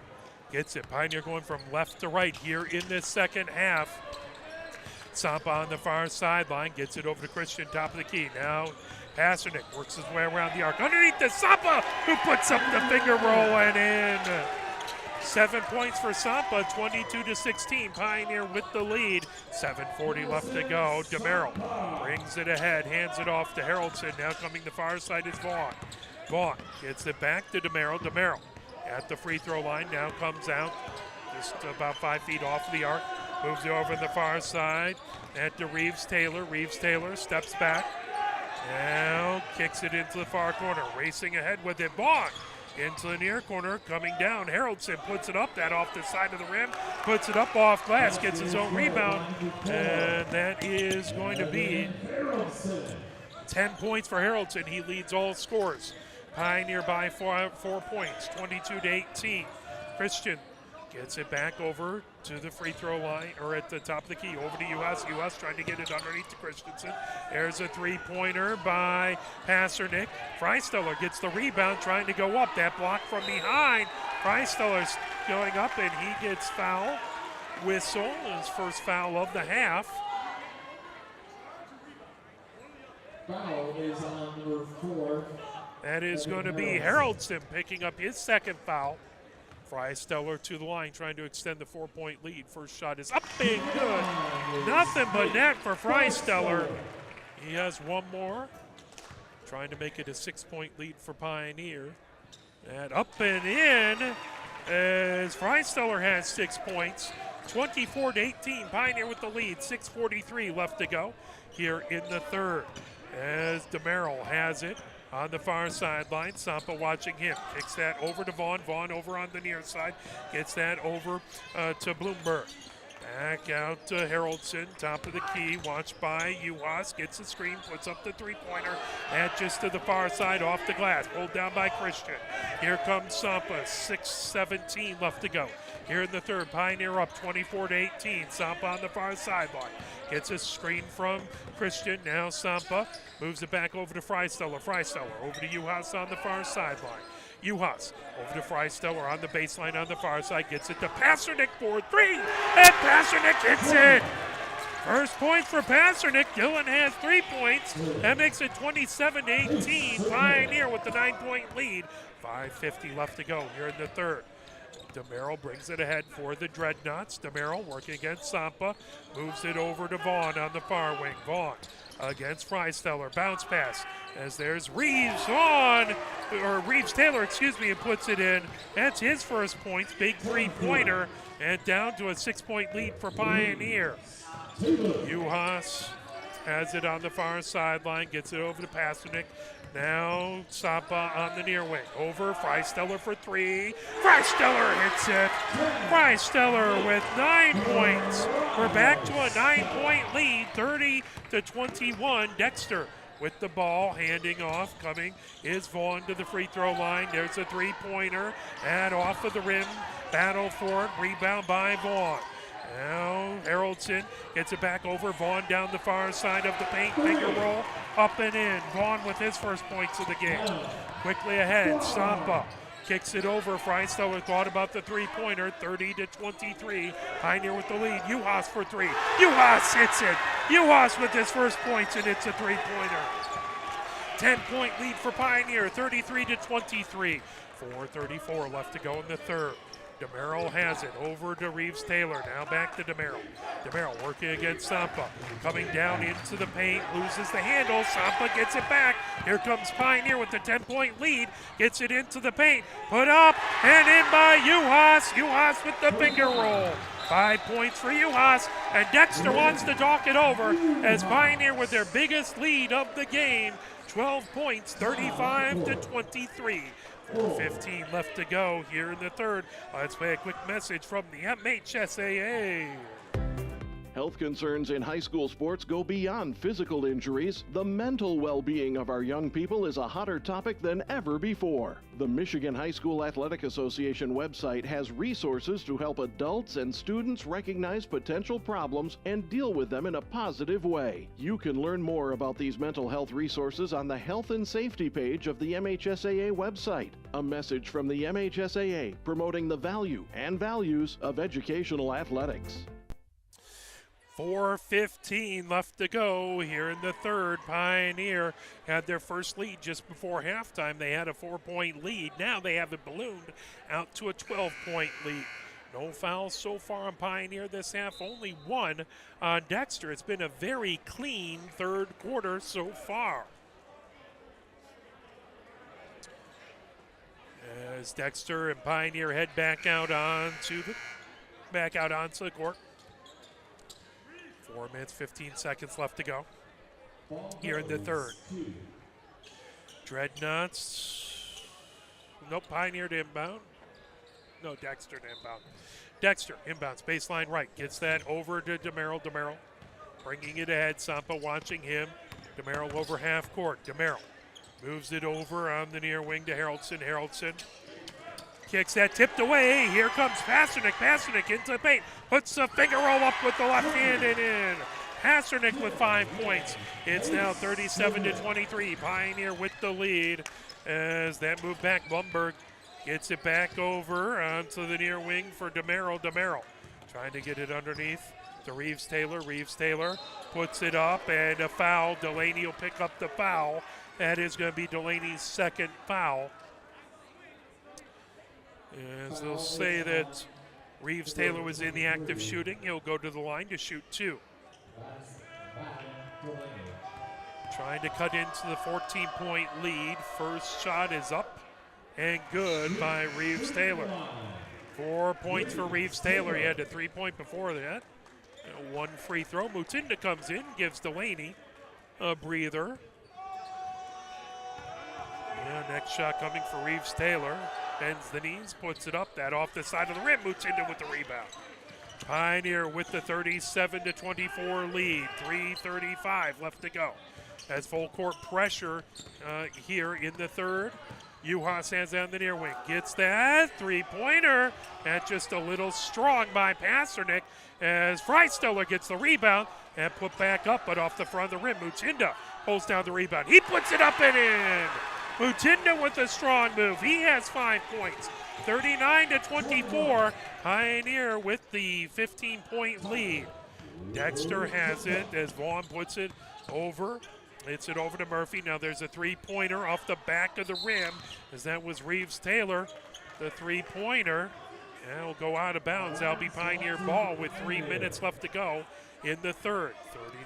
Speaker 1: gets it. Pioneer going from left to right here in this second half. Sampa on the far sideline, gets it over to Christian, top of the key. Now Pasternak works his way around the arc. Underneath the Sampa, who puts up the finger roll and in. 7 points for Sampa, 22-16. Pioneer with the lead. 7:40 left to go. DeMerrill brings it ahead, hands it off to Haroldson. Now coming the far side is Vaughn. Vaughn gets it back to DeMerrill. DeMerrill at the free throw line, now comes out just about 5 feet off the arc. Moves it over to the far side and to Reeves Taylor. Reeves Taylor steps back. Now kicks it into the far corner. Racing ahead with it. Vaughn into the near corner. Coming down. Haroldson puts it up. That off the side of the rim. Puts it up off glass. Gets his own rebound. And that is going to be 10 points for Haroldson. He leads all scores. Pioneer by 4 points. 22-18. Christian gets it back over to the free throw line, or at the top of the key, over to Uhas. Uhas trying to get it underneath to Christensen. There's a three-pointer by Pasternak. Freisteller gets the rebound, trying to go up. That block from behind. Freisteller's going up, and he gets foul. Whistle, his first foul of the half.
Speaker 2: Foul is on number 4.
Speaker 1: That is going to be Haroldson picking up his second foul. Freisteller to the line, trying to extend the 4-point lead. First shot is up and good. Nothing but net for Freisteller. He has one more. Trying to make it a 6-point lead for Pioneer. And up and in as Freisteller has 6 points. 24-18. Pioneer with the lead. 6:43 left to go here in the third. As DeMerrill has it on the far sideline. Sampa watching him. Kicks that over to Vaughn. Vaughn over on the near side. Gets that over to Bloomberg. Back out to Haroldson. Top of the key. Watched by Uhas. Gets the screen. Puts up the three-pointer. And just to the far side off the glass. Pulled down by Christian. Here comes Sampa. 6:17 left to go. Here in the third. Pioneer up 24-18. Sampa on the far sideline. Gets a screen from Christian. Now Sampa moves it back over to Freisteller. Freisteller over to Uhas on the far sideline. Uhas over to Freisteller on the baseline on the far side. Gets it to Pasternak for 3. And Pasternak hits it. First point for Pasternak. Dillon has 3 points. That makes it 27-18. Pioneer with the 9-point lead. 5:50 left to go here in the third. DeMerrill brings it ahead for the Dreadnoughts. DeMerrill working against Sampa. Moves it over to Vaughn on the far wing. Vaughn against Freisteller. Bounce pass as there's Reeves Taylor, and puts it in. That's his first points. Big three-pointer. And down to a 6-point lead for Pioneer. Uhas has it on the far sideline. Gets it over to Pasternak. Now Sampa on the near wing. Over Freisteller for 3. Freisteller hits it. Freisteller with 9 points. We're back to a 9-point lead, 30-21. Dexter with the ball, handing off. Coming is Vaughn to the free throw line. There's a three-pointer. And off of the rim. Battle for it. Rebound by Vaughn. Now Haroldson gets it back over. Vaughn down the far side of the paint. Finger roll up and in. Vaughn with his first points of the game. Quickly ahead. Sampa kicks it over. Freisteller thought about the three-pointer. 30-23. Pioneer with the lead. Uhas for 3. Uhas hits it. Uhas with his first points, and it's a three-pointer. 10-point lead for Pioneer. 33-23. 4:34 left to go in the third. DeMerrill has it over to Reeves Taylor. Now back to DeMerrill. DeMerrill working against Sampa. Coming down into the paint. Loses the handle. Sampa gets it back. Here comes Pioneer with the 10-point lead. Gets it into the paint. Put up and in by Uhas. Uhas with the finger roll. 5 points for Uhas. And Dexter wants to talk it over as Pioneer with their biggest lead of the game. 12 points, 35-23. 4:15 left to go here in the third. Let's play a quick message from the MHSAA.
Speaker 6: Health concerns in high school sports go beyond physical injuries. The mental well-being of our young people is a hotter topic than ever before. The Michigan High School Athletic Association website has resources to help adults and students recognize potential problems and deal with them in a positive way. You can learn more about these mental health resources on the Health and Safety page of the MHSAA website. A message from the MHSAA promoting the value and values of educational athletics.
Speaker 1: 4:15 left to go here in the third. Pioneer had their first lead just before halftime. They had a 4-point lead. Now they have it ballooned out to a 12-point lead. No fouls so far on Pioneer this half, only one on Dexter. It's been a very clean third quarter so far. As Dexter and Pioneer head back out onto the court. 4 minutes, 15 seconds left to go here in the third. Dreadnoughts. Nope, Pioneer to inbound. No, Dexter to inbound. Dexter inbounds, baseline right. Gets that over to DeMerrill. DeMerrill bringing it ahead. Sampa watching him. DeMerrill over half court. DeMerrill moves it over on the near wing to Haraldson. Haraldson kicks that tipped away. Here comes Pasternak. Pasternak into the paint. Puts a finger roll up with the left hand and in. Pasternak with 5 points. It's now 37-23. Pioneer with the lead as that move back. Blumberg gets it back over onto the near wing for DeMerrill. DeMerrill trying to get it underneath to Reeves Taylor. Reeves Taylor puts it up and a foul. Delaney will pick up the foul. That is going to be Delaney's second foul. As they'll say that Reeves Taylor was in the act of shooting, he'll go to the line to shoot two. Trying to cut into the 14-point lead. First shot is up and good by Reeves Taylor. 4 points for Reeves Taylor. He had a 3-point before that. One free throw. Mutinda comes in, gives Delaney a breather. Yeah, next shot coming for Reeves Taylor. Bends the knees, puts it up, that off the side of the rim. Mutinda with the rebound. Pioneer with the 37-24 lead. 3:35 left to go. As full court pressure here in the third. Juhas hands down the near wing. Gets that three-pointer. And just a little strong by Pasternak as Freisteller gets the rebound and put back up, but off the front of the rim. Mutinda pulls down the rebound. He puts it up and in. Mutinda with a strong move. He has 5 points. 39-24. Pioneer with the 15-point lead. Dexter has it as Vaughn puts it over. Hits it over to Murphy. Now there's a three-pointer off the back of the rim as that was Reeves Taylor. The three-pointer. And will go out of bounds. That'll be Pioneer ball with 3 minutes left to go in the third.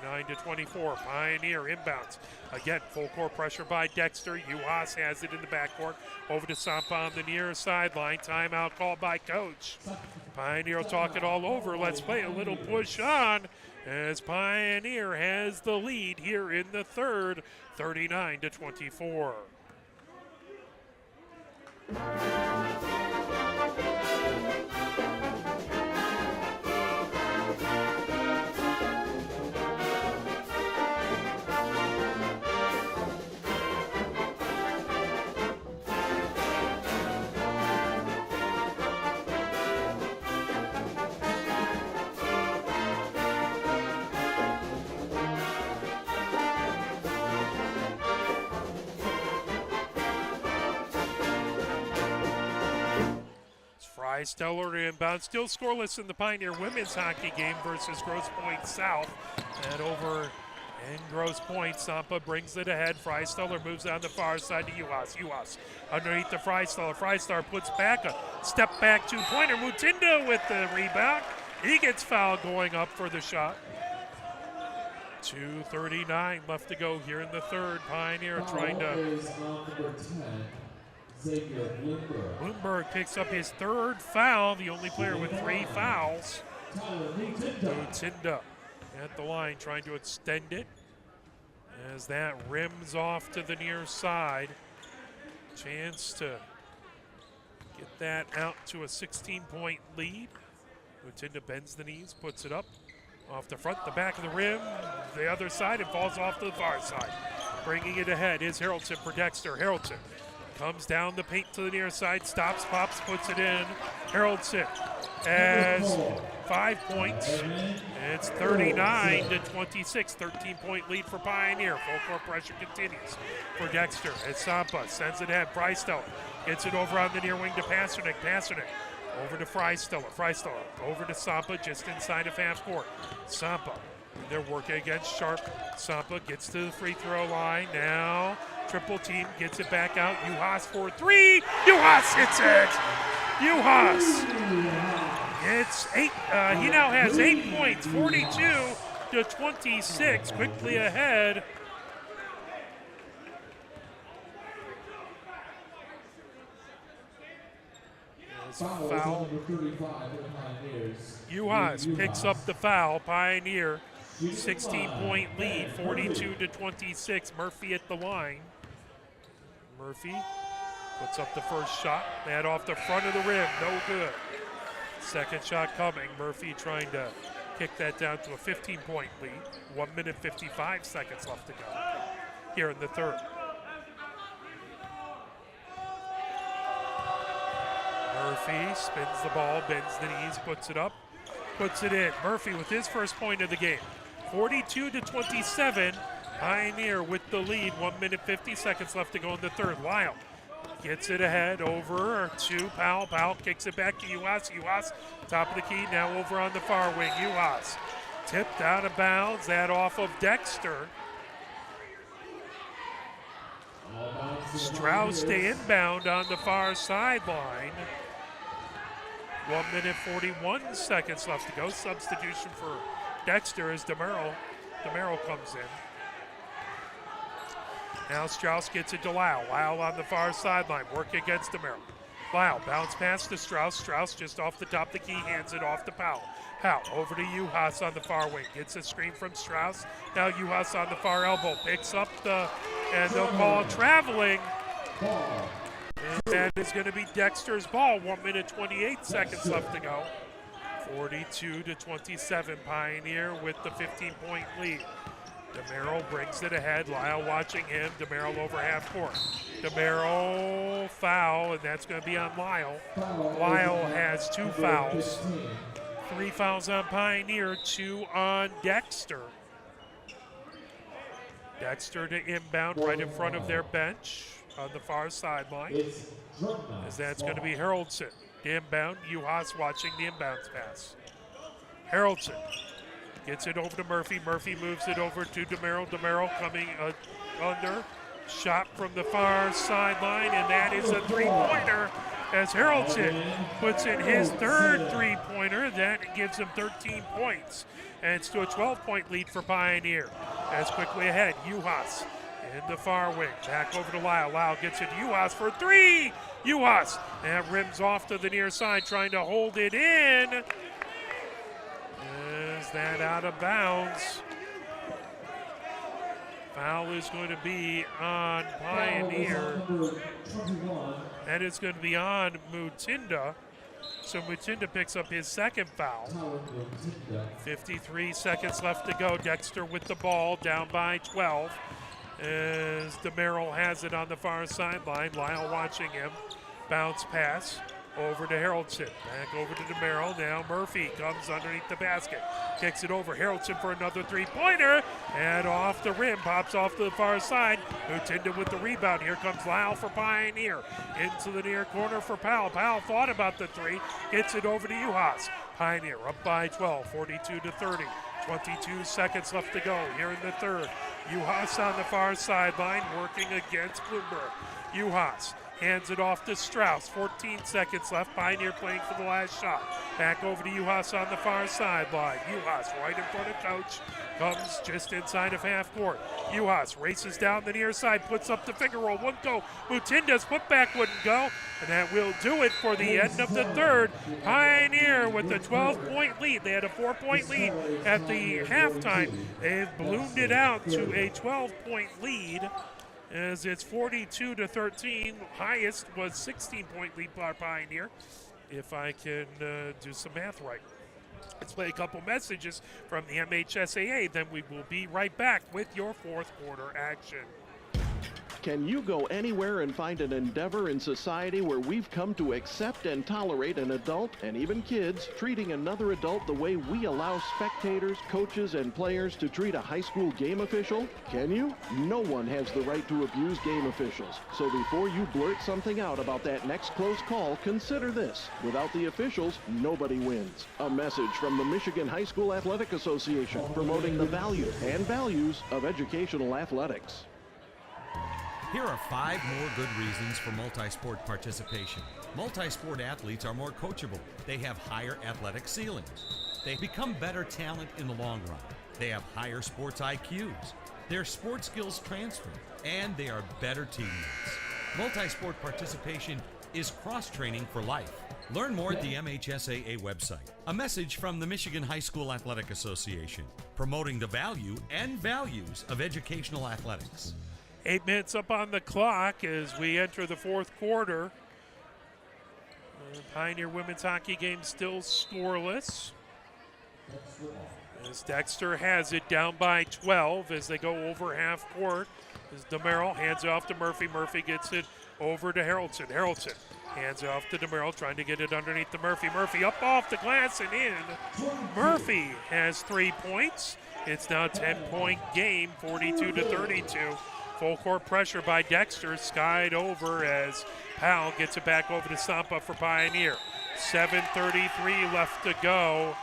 Speaker 1: 39-24. Pioneer inbounds. Again, full court pressure by Dexter. Juhas has it in the backcourt. Over to Sampa on the near sideline. Timeout called by coach. Pioneer will talk it all over. Let's play a little push on as Pioneer has the lead here in the third. 39-24. Freisteller to inbound. Still scoreless in the Pioneer women's hockey game versus Grosse Pointe South. And over in Grosse Pointe, Sampa brings it ahead. Freisteller moves down the far side to Juhas. Juhas underneath the Freisteller. Freisteller puts back a step back two-pointer. Mutinda with the rebound. He gets fouled going up for the shot. 2:39 left to go here in the third. Pioneer trying to... Bloomberg picks up his third foul, the only player with 3 fouls. Mutinda at the line trying to extend it as that rims off to the near side. Chance to get that out to a 16-point lead. Mutinda bends the knees, puts it up. Off the front, the back of the rim, the other side, and falls off to the far side. Bringing it ahead is Harrelson for Dexter. Harrelson comes down the paint to the near side, stops, pops, puts it in. Harrelson has 5 points. It's 39-26, 13-point lead for Pioneer. Full court pressure continues for Dexter. As Sampa sends it ahead. Freistella gets it over on the near wing to Pasternak. Pasternak over to Freistella. Freistella over to Sampa just inside of half court. Sampa, they're working against Sharp. Sampa gets to the free throw line. Now triple team, gets it back out. Juhas for three. Juhas hits it. Juhas gets 8. He now has 8 points, 42-26. Quickly ahead. Foul. Juhas picks up the foul. Pioneer 16-point lead, 42-26. Murphy at the line. Murphy puts up the first shot. That off the front of the rim, no good. Second shot coming. Murphy trying to kick that down to a 15-point lead. 1 minute 55 seconds left to go here in the third. Murphy spins the ball, bends the knees, puts it up, puts it in. Murphy with his first point of the game. 42-27. Pioneer with the lead. 1 minute 50 seconds left to go in the third. Lyle gets it ahead over to Powell. Powell kicks it back to Juhas. Juhas, top of the key, now over on the far wing. Juhas tipped out of bounds. That off of Dexter. Strauss stay inbound on the far sideline. 1 minute 41 seconds left to go. Substitution for Dexter as DeMero comes in. Now Strauss gets it to Lyle. Lyle on the far sideline, work against DeMero. Lyle bounce pass to Strauss. Strauss just off the top of the key, hands it off to Powell. Powell over to Juhas on the far wing. Gets a screen from Strauss. Now Juhas on the far elbow. Picks up and they'll call traveling. And that is going to be Dexter's ball. 1 minute 28 seconds left to go. 42-27. Pioneer with the 15-point lead. DeMero brings it ahead. Lyle watching him. DeMero over half court. DeMero foul, and that's going to be on Lyle. Lyle has 2 fouls. 3 fouls on Pioneer, 2 on Dexter. Dexter to inbound right in front of their bench on the far sideline. As that's going to be Harrelson. Inbound, Juhas watching the inbounds pass. Harrelson gets it over to Murphy. Murphy moves it over to DeMero. DeMero coming under. Shot from the far sideline, and that is a three-pointer as Harrelson puts in his third three-pointer. That gives him 13 points. And it's to a 12-point lead for Pioneer. As quickly ahead, Juhas in the far wing. Back over to Lyle. Lyle gets it to Juhas for three. Juhas. That rims off to the near side, trying to hold it in. Is that out of bounds? Foul is going to be on Pioneer. That is going to be on Mutinda. So Mutinda picks up his second foul. 53 seconds left to go. Dexter with the ball, down by 12. As DeMero has it on the far sideline. Lyle watching him. Bounce pass over to Harrelson. Back over to DeMero. Now Murphy comes underneath the basket. Kicks it over. Harrelson for another three-pointer. And off the rim. Pops off to the far side. Mutinda with the rebound. Here comes Lyle for Pioneer. Into the near corner for Powell. Powell thought about the three. Gets it over to Juhas. Pioneer up by 12. 42-30. 22 seconds left to go here in the third. Juhas on the far sideline working against Bloomberg. Juhas hands it off to Strauss. 14 seconds left. Pioneer playing for the last shot. Back over to Juhas on the far sideline. Juhas right in front of coach. Comes just inside of half court. Juhas races down the near side. Puts up the finger roll. Wouldn't go. Mutinda's putback wouldn't go. And that will do it for the end of the third. Pioneer with a 12-point lead. They had a 4-point lead at the halftime. They've ballooned it out to a 12-point lead. As it's 42-13. Highest was 16-point lead by Pioneer, if I can do some math right. Let's play a couple messages from the MHSAA, then we will be right back with your fourth quarter action.
Speaker 6: Can you go anywhere and find an endeavor in society where we've come to accept and tolerate an adult, and even kids, treating another adult the way we allow spectators, coaches, and players to treat a high school game official? Can you? No one has the right to abuse game officials. So before you blurt something out about that next close call, consider this. Without the officials, nobody wins. A message from the Michigan High School Athletic Association, promoting the value and values of educational athletics.
Speaker 5: Here are 5 more good reasons for multi-sport participation. Multi-sport athletes are more coachable. They have higher athletic ceilings. They become better talent in the long run. They have higher sports IQs. Their sports skills transfer, and they are better teammates. Multi-sport participation is cross-training for life. Learn more at the MHSAA website. A message from the Michigan High School Athletic Association, promoting the value and values of educational athletics.
Speaker 1: 8 minutes up on the clock as we enter the fourth quarter. Pioneer women's hockey game still scoreless. As Dexter has it down by 12 as they go over half court. As DeMerrill hands it off to Murphy. Murphy gets it over to Haraldson. Haraldson hands it off to DeMerrill, trying to get it underneath to Murphy. Murphy up off the glass and in. Murphy has 3 points. It's now a 10-point game, 42-32. Full court pressure by Dexter, skied over as Powell gets it back over to Sampa for Pioneer. 7:33 left to go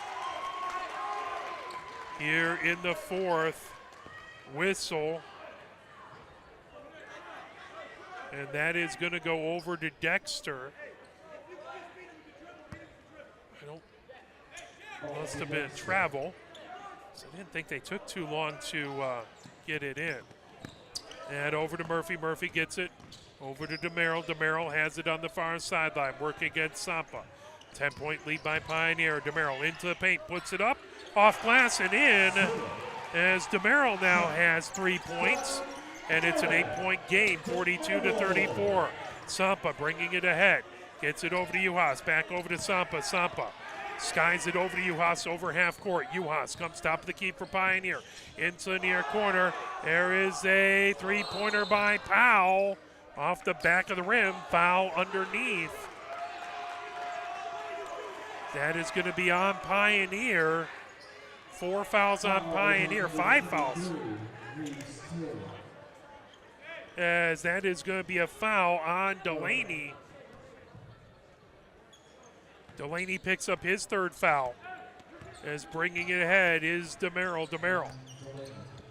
Speaker 1: here in the fourth. Whistle. And that is going to go over to Dexter. Must have been travel. So I didn't think they took too long to get it in. And over to Murphy. Murphy gets it over to DeMerrill. DeMerrill has it on the far sideline, working against Sampa. 10-point lead by Pioneer. DeMerrill into the paint, puts it up, off glass and in. As DeMerrill now has 3 points, and it's an 8-point game, 42-34. Sampa bringing it ahead. Gets it over to Juhas, back over to Sampa. Sampa skies it over to Juhas over half court. Juhas comes top of the key for Pioneer. Into the near corner. There is a three-pointer by Powell. Off the back of the rim. Foul underneath. That is going to be on Pioneer. 4 fouls on Pioneer. 5 fouls. As that is going to be a foul on Delaney. Delaney picks up his 3rd foul. As bringing it ahead is DeMerrill. DeMerrill.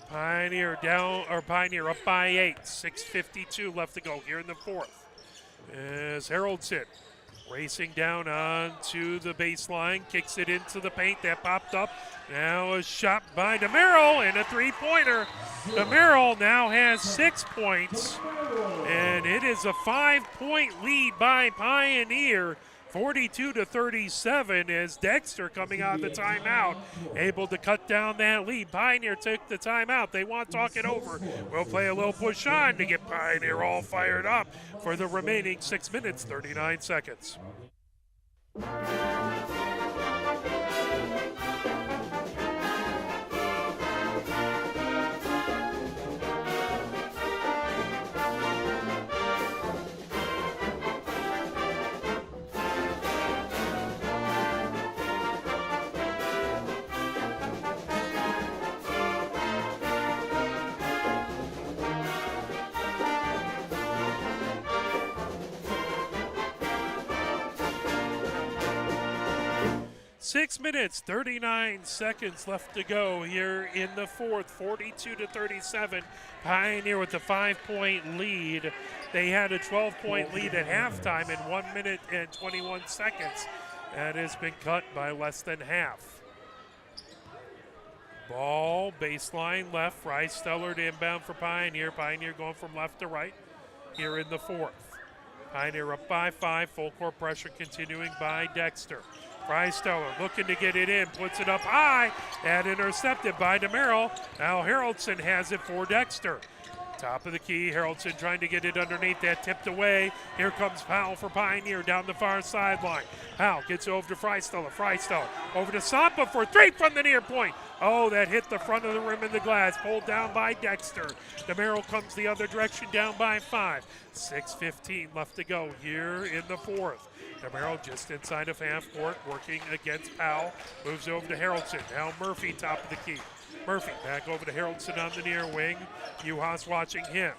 Speaker 1: Pioneer up by 8. 6:52 left to go here in the fourth. As Haraldson racing down onto the baseline, kicks it into the paint. That popped up. Now a shot by DeMerrill and a 3-pointer. DeMerrill now has 6 points. And it is a 5-point lead by Pioneer. 42-37 as Dexter coming out of the timeout, able to cut down that lead. Pioneer took the timeout. They want to talk it over. We'll play a little push on to get Pioneer all fired up for the remaining 6 minutes, 39 seconds. 6 minutes, 39 seconds left to go here in the fourth. 42-37. Pioneer with the 5-point lead. They had a 12-point lead at halftime in 1 minute and 21 seconds. That has been cut by less than half. Ball, baseline left. Freisteller to inbound for Pioneer. Pioneer going from left to right here in the fourth. Pioneer up by 5. Full court pressure continuing by Dexter. Freisteller looking to get it in, puts it up high, and intercepted by DeMerrill. Now Haraldson has it for Dexter. Top of the key, Haraldson trying to get it underneath that, tipped away. Here comes Powell for Pioneer down the far sideline. Powell gets over to Freisteller. Freisteller over to Sampa for three from the near point. Oh, that hit the front of the rim in the glass. Pulled down by Dexter. DeMero comes the other direction, down by 5. 6:15 left to go here in the fourth. DeMero just inside of half court, working against Powell. Moves over to Haraldson. Now Murphy, top of the key. Murphy back over to Haraldson on the near wing. Juhas watching him.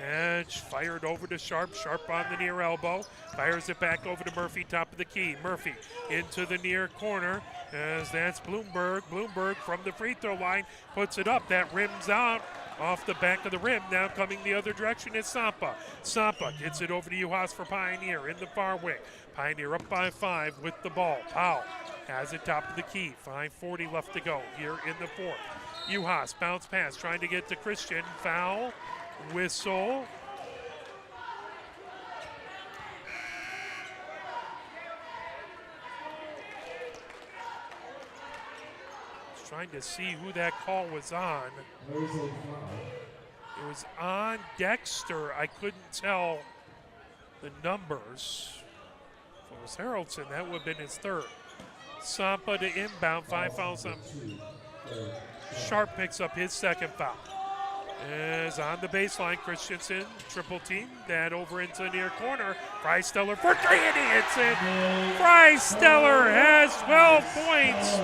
Speaker 1: And fired over to Sharp. Sharp on the near elbow. Fires it back over to Murphy, top of the key. Murphy into the near corner as that's Bloomberg. Bloomberg from the free throw line puts it up. That rims out off the back of the rim. Now coming the other direction is Sampa. Sampa gets it over to Juhas for Pioneer in the far wing. Pioneer up by 5 with the ball. Powell has it top of the key. 5:40 left to go here in the fourth. Juhas bounce pass trying to get to Christian. Foul. Whistle. Trying to see who that call was on. It was on Dexter. I couldn't tell the numbers. If it was Haraldson, that would have been his third. Sampa to inbound, 5 fouls on. Sharp picks up his second foul. Is on the baseline, Christensen, triple team, that over into the near corner. Freisteller for 3 and he hits it. Freisteller has 12 points.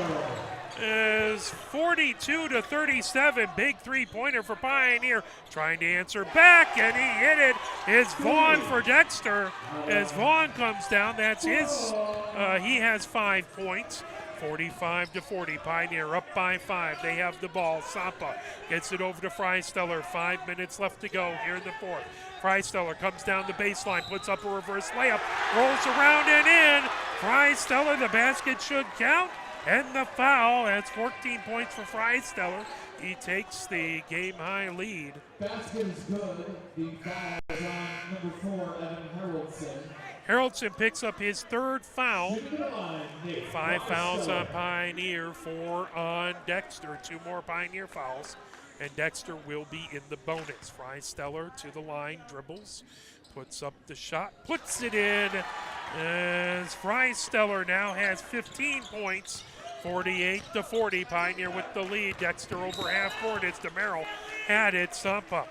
Speaker 1: Is 42-37, big three-pointer for Pioneer. Trying to answer back, and he hit it. It's Vaughn for Dexter. As Vaughn comes down, that's his. He has 5 points. 45-40, Pioneer up by 5. They have the ball. Sampa gets it over to Freisteller. 5 minutes left to go here in the fourth. Freisteller comes down the baseline, puts up a reverse layup, rolls around and in. Freisteller, the basket should count. And the foul, that's 14 points for Freisteller. He takes the game-high lead.
Speaker 2: Basket is good. The foul is on number 4, Evan Haraldson.
Speaker 1: Haraldson picks up his third foul. 5 fouls on Pioneer, 4 on Dexter. 2 more Pioneer fouls, and Dexter will be in the bonus. Freisteller to the line, dribbles, puts up the shot, puts it in. As Freisteller now has 15 points. 48-40, Pioneer with the lead. Dexter over half court as DeMero had it. Sampa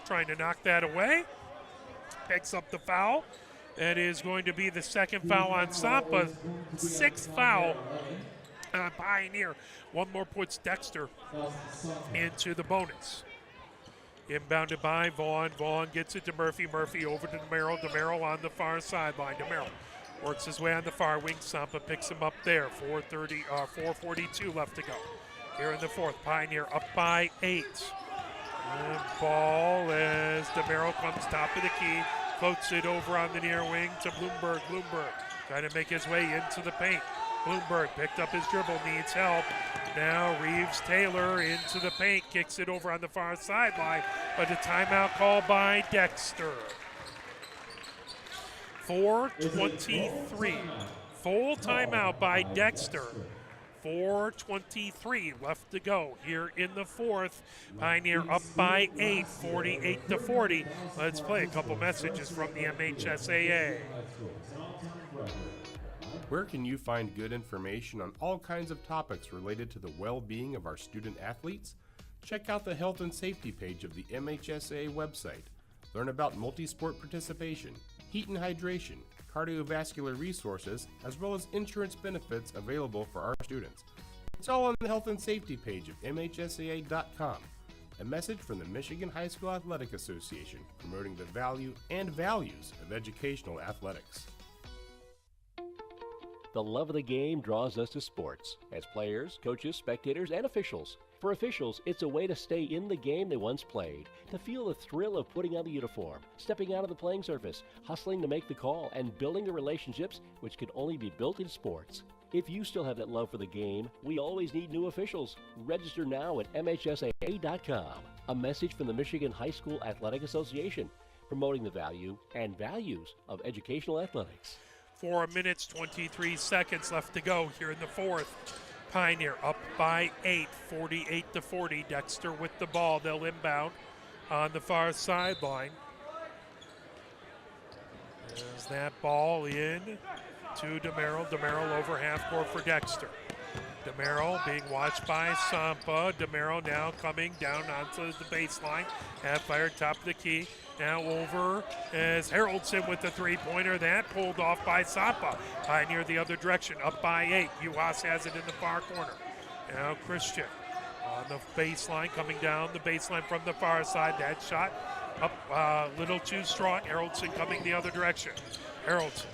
Speaker 1: trying to knock that away. Picks up the foul. That is going to be the second foul on Sampa. 6th foul on Pioneer. One more puts Dexter into the bonus. Inbounded by Vaughn. Vaughn gets it to Murphy. Murphy over to DeMero. DeMero on the far sideline. DeMero works his way on the far wing. Sampa picks him up there. 4:42 left to go. Here in the fourth, Pioneer up by 8. And ball as DeMero comes top of the key. Floats it over on the near wing to Bloomberg. Bloomberg trying to make his way into the paint. Bloomberg picked up his dribble, needs help. Now Reeves-Taylor into the paint, kicks it over on the far sideline, but a timeout called by Dexter. 4:23. Full timeout by Dexter. 4:23 left to go here in the fourth. Pioneer up by 8, 48-40. Let's play a couple messages from the MHSAA.
Speaker 3: Where can you find good information on all kinds of topics related to the well-being of our student athletes? Check out the health and safety page of the MHSAA website. Learn about multi-sport participation, heat and hydration, cardiovascular resources, as well as insurance benefits available for our students. It's all on the health and safety page of MHSAA.com. A message from the Michigan High School Athletic Association, promoting the value and values of educational athletics.
Speaker 4: The love of the game draws us to sports, as players, coaches, spectators, and officials. For officials, it's a way to stay in the game they once played, to feel the thrill of putting on the uniform, stepping out of the playing surface, hustling to make the call, and building the relationships which can only be built in sports. If you still have that love for the game, we always need new officials. Register now at MHSAA.com. A message from the Michigan High School Athletic Association, promoting the value and values of educational athletics.
Speaker 1: 4 minutes, 23 seconds left to go here in the fourth. Pioneer up by 8, 48-40. Dexter with the ball. They'll inbound. on the far sideline. There's that ball in to DeMerrill. DeMerrill over half court for Dexter. DeMerrill being watched by Sampa. DeMerrill now coming down onto the baseline. Half fired, top of the key. Now over as Haroldson with the three-pointer. That pulled off by Sampa. Pioneer the other direction, up by 8. Uhas has it in the far corner. Now Christian on the baseline, coming down the baseline from the far side. That shot up a little too strong. Haroldson coming the other direction. Haroldson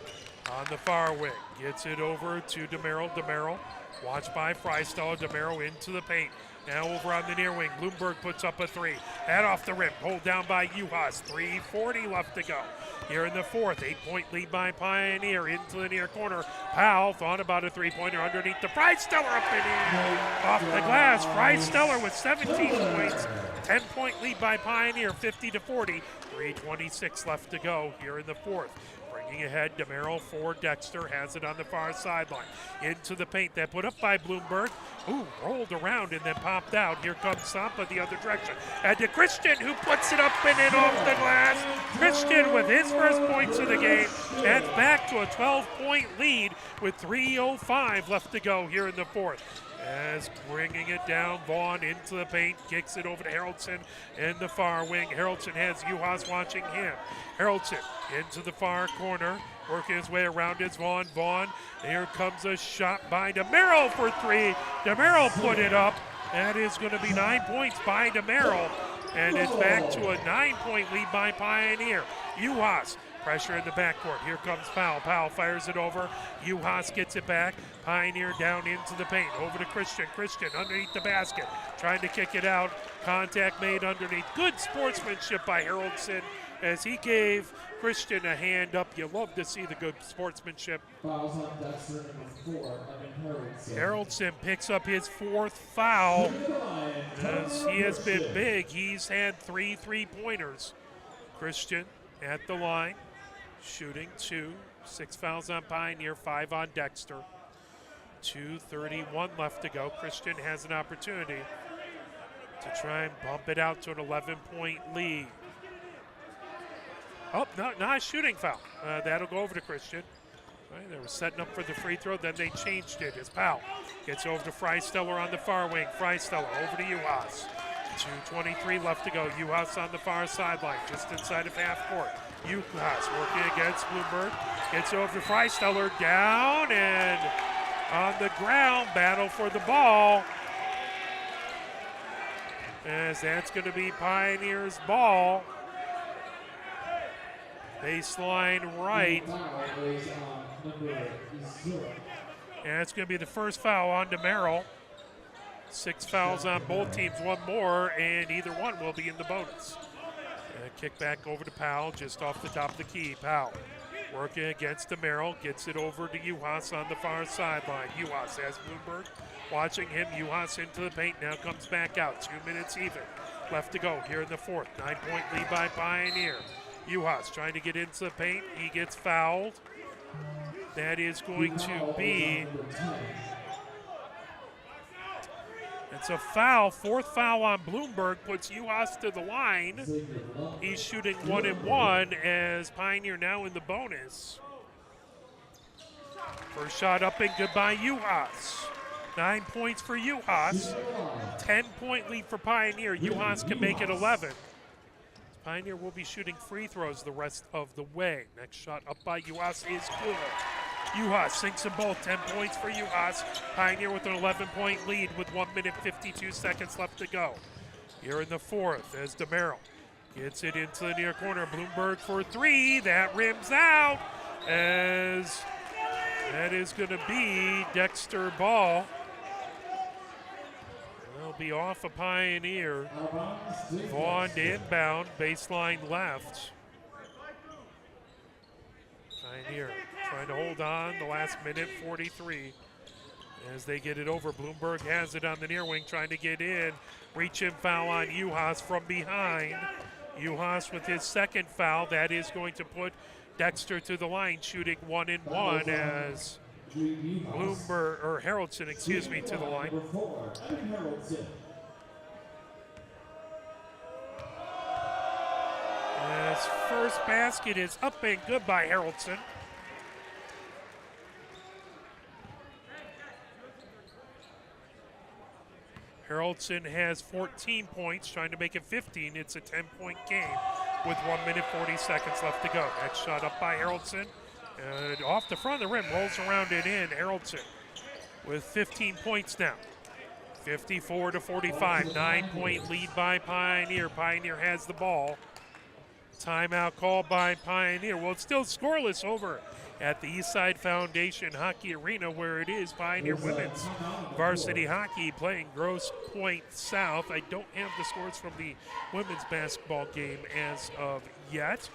Speaker 1: on the far wing. Gets it over to DeMerrill. DeMerrill watched by Freistaller. DeMerrill into the paint. Now over on the near wing. Bloomberg puts up a three. That off the rim. Pulled down by Uhas. 3:40 left to go. Here in the fourth. 8-point lead by Pioneer. Into the near corner. Powell thought about a three-pointer underneath the Freistaller up and in. Off the glass. Freistaller with 17 points. 10-point lead by Pioneer. 50-40. 3:26 left to go here in the fourth. Bringing ahead, DeMerrill for Dexter, has it on the far sideline. Into the paint, that put up by Bloomberg. Ooh, rolled around and then popped out. Here comes Sampa the other direction. And to Christian, who puts it up and in off the glass. Christian with his first points of the game. That's back to a 12-point lead with 3:05 left to go here in the fourth. As bringing it down, Vaughn into the paint, kicks it over to Haroldson in the far wing. Haroldson has Uhas watching him. Haroldson into the far corner, working his way around is Vaughn. Vaughn, here comes a shot by DeMerrill for three. DeMerrill put it up. That is going to be 9 points by DeMerrill. And it's back to a 9-point lead by Pioneer. Uhas, pressure in the backcourt. Here comes Powell. Powell fires it over. Uhas gets it back. Pioneer down into the paint. Over to Christian. Christian underneath the basket. Trying to kick it out. Contact made underneath. Good sportsmanship by Haroldson as he gave Christian a hand up. You love to see the good sportsmanship.
Speaker 2: Fouls on Dexter, number 4, Evan Haroldson.
Speaker 1: Haroldson picks up his fourth foul. As he has been big. He's had 3 3-pointers. Christian at the line, shooting 2. 6 fouls on Pioneer, 5 on Dexter. 2:31 left to go. Christian has an opportunity to try and bump it out to an 11-point lead. Oh, no, not a shooting foul. That'll go over to Christian. Right, they were setting up for the free throw, then they changed it as Powell gets over to Freistaller on the far wing. Freistaller over to Uhas. 2:23 left to go. Uhas on the far sideline, just inside of half court. Uhas working against Bloomberg. Gets over to Freistaller, down and on the ground. Battle for the ball. As that's going to be Pioneer's ball. Baseline right. And it's going to be the first foul on DeMerrill. 6 fouls on both teams, 1 more, and either one will be in the bonus. Kick back over to Powell, just off the top of the key. Powell working against DeMerrill, gets it over to Uhas on the far sideline. Uhas has Bloomberg watching him. Uhas into the paint, now comes back out. 2 minutes even left to go here in the fourth. 9-point lead by Pioneer. Uhas trying to get into the paint. He gets fouled. That is going to be... It's a foul. 4th foul on Bloomberg puts Uhas to the line. He's shooting 1 and 1 as Pioneer now in the bonus. First shot up and good by Uhas. 9 points for Uhas. 10-point lead for Pioneer. Uhas can make it 11. Pioneer will be shooting free throws the rest of the way. Next shot up by Uhas is good. Uhas sinks them both. 10 points for Uhas. Pioneer with an 11-point lead with 1 minute 52 seconds left to go. Here in the fourth as DeMerrill gets it into the near corner. Bloomberg for 3. That rims out as that is going to be Dexter ball. They'll be off a Pioneer. Vaughn inbound, baseline left. Pioneer trying to hold on the last minute 43 as they get it over. Bloomberg has it on the near wing, trying to get in. Reach and foul on Uhas from behind. Uhas with his second foul. That is going to put Dexter to the line, shooting 1 and 1 as Bloomberg, or Haroldson, excuse me, to the line. His first basket is up and good by Haroldson. Haroldson has 14 points, trying to make it 15. It's a 10-point game with 1 minute 40 seconds left to go. Next shot up by Haroldson. And off the front of the rim, rolls around and in. Haroldson with 15 points now. 54-45, 9-point lead by Pioneer. Pioneer has the ball. Timeout called by Pioneer. Well, it's still scoreless over at the Eastside Foundation Hockey Arena, where it is Pioneer Women's Varsity Hockey playing Grosse Pointe South. I don't have the scores from the women's basketball game as of yet.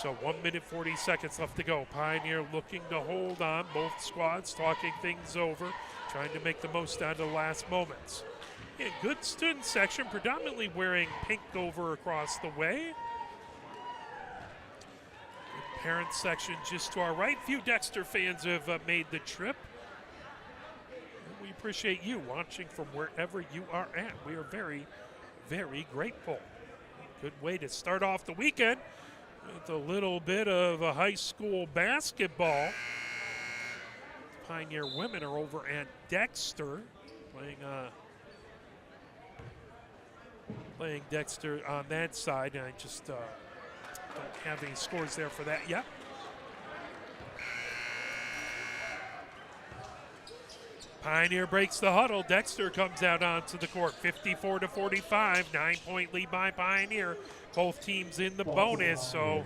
Speaker 1: So 1 minute 40 seconds left to go. Pioneer looking to hold on. Both squads talking things over, trying to make the most out of the last moments. Yeah, good student section, predominantly wearing pink over across the way. Good parent section just to our right. Few Dexter fans have made the trip. And we appreciate you watching from wherever you are at. We are very, very grateful. Good way to start off the weekend with a little bit of a high school basketball. Pioneer women are over at Dexter playing Dexter on that side, and I just don't have any scores there for that yet. Pioneer breaks the huddle. Dexter comes out onto the court. 54-45, 9-point lead by Pioneer. Both teams in the bonus, so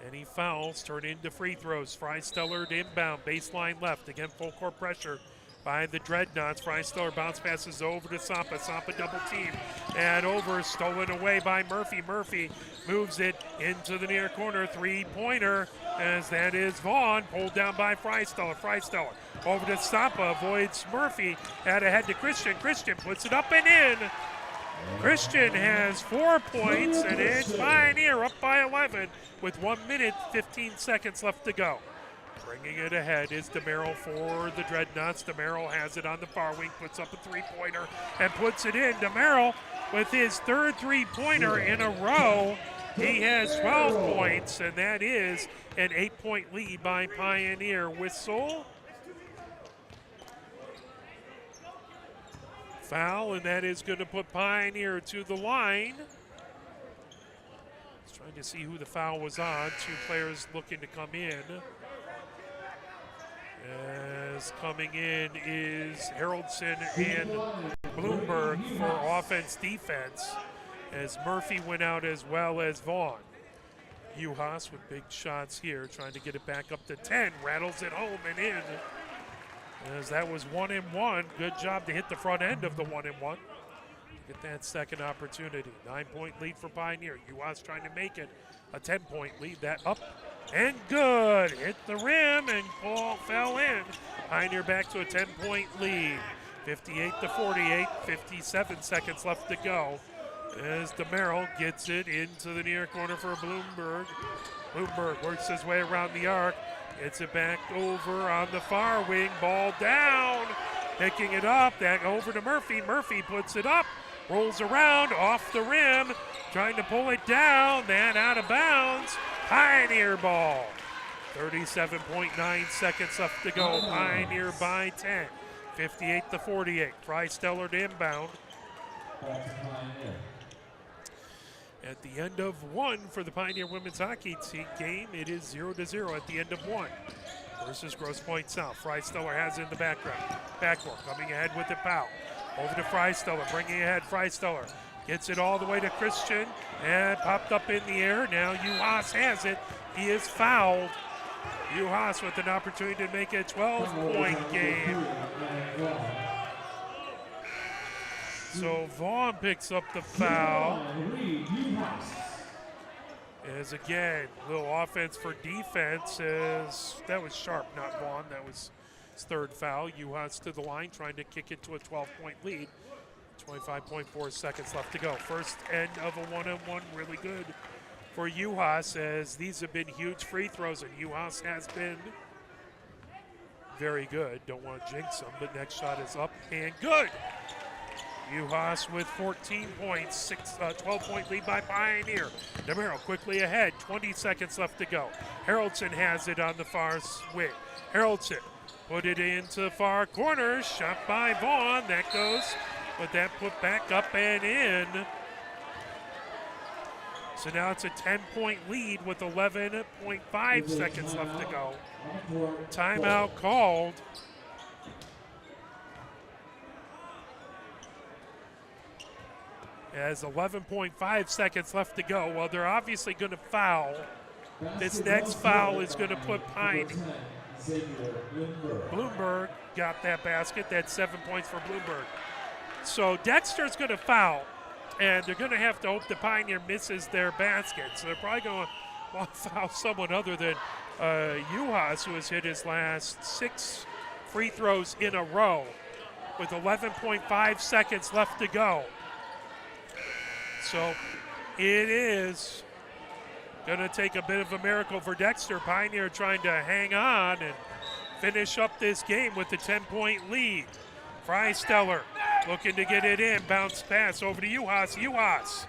Speaker 1: any fouls turn into free throws. Freisteller to inbound, baseline left. Again, full court pressure by the Dreadnoughts. Freisteller bounce passes over to Sampa. Sampa double team and over, stolen away by Murphy. Murphy moves it into the near corner. Three-pointer, as that is Vaughn, pulled down by Freisteller. Freisteller over to Sampa, avoids Murphy, had ahead to Christian. Christian puts it up and in. Christian has 4 points, and it's Pioneer up by 11 with 1 minute 15 seconds left to go. Bringing it ahead is DeMerrill for the Dreadnoughts. DeMerrill has it on the far wing, puts up a three-pointer and puts it in. DeMerrill with his third three-pointer in a row. He has 12 points, and that is an 8-point lead by Pioneer. Whistle. Foul, and that is going to put Pioneer to the line. Just trying to see who the foul was on. Two players looking to come in. As coming in is Haroldson and Bloomberg for offense-defense, as Murphy went out as well as Vaughn. Uhas with big shots here, trying to get it back up to 10. Rattles it home and in. As that was 1-and-1. Good job to hit the front end of the 1-and-1. Get that second opportunity. 9-point lead for Pioneer. Uhas trying to make it a 10-point lead. That up and good. Hit the rim and ball fell in. Pioneer back to a 10-point lead. 58-48. 57 seconds left to go. As DeMerrill gets it into the near corner for Bloomberg. Bloomberg works his way around the arc. Gets it back over on the far wing. Ball down. Picking it up. That over to Murphy. Murphy puts it up. Rolls around off the rim. Trying to pull it down. Then out of bounds. Pioneer ball. 37.9 seconds left to go. Pioneer by 10. 58-48. Freisteller to inbound. At the end of one for the Pioneer women's hockey game, it is 0-0 at the end of one versus Grosse Pointe South. Freisteller has it in the background. Backcourt coming ahead with the foul. Over to Freisteller, bringing ahead Freisteller. Gets it all the way to Christian and popped up in the air. Now Uhas has it. He is fouled. Uhas with an opportunity to make a 12-point game. So Vaughn picks up the foul. As again, little offense for defense, as that was Sharp, not Vaughn. That was his third foul. Uhas to the line, trying to kick it to a 12-point lead. 25.4 seconds left to go. First end of a 1-on-1, really good for Uhas, as these have been huge free throws, and Uhas has been very good. Don't want to jinx them, but next shot is up and good. Uhas with 14 points, 12-point lead by Pioneer. DeMero quickly ahead, 20 seconds left to go. Haroldson has it on the far wing. Haroldson put it into far corner, shot by Vaughn. That goes, but that put back up and in. So now it's a 10-point lead with 11.5 seconds left to go. Timeout called. As 11.5 seconds left to go. Well, they're obviously going to foul. This next foul is going to put Pioneer. Bloomberg got that basket. That's 7 points for Bloomberg. So Dexter's going to foul, and they're going to have to hope the Pioneer misses their basket. So they're probably going to want to foul someone other than Uhas, who has hit his last 6 free throws in a row with 11.5 seconds left to go. So it is going to take a bit of a miracle for Dexter. Pioneer trying to hang on and finish up this game with a 10-point lead. Freisteller looking to get it in. Bounce pass over to Uhas. Uhas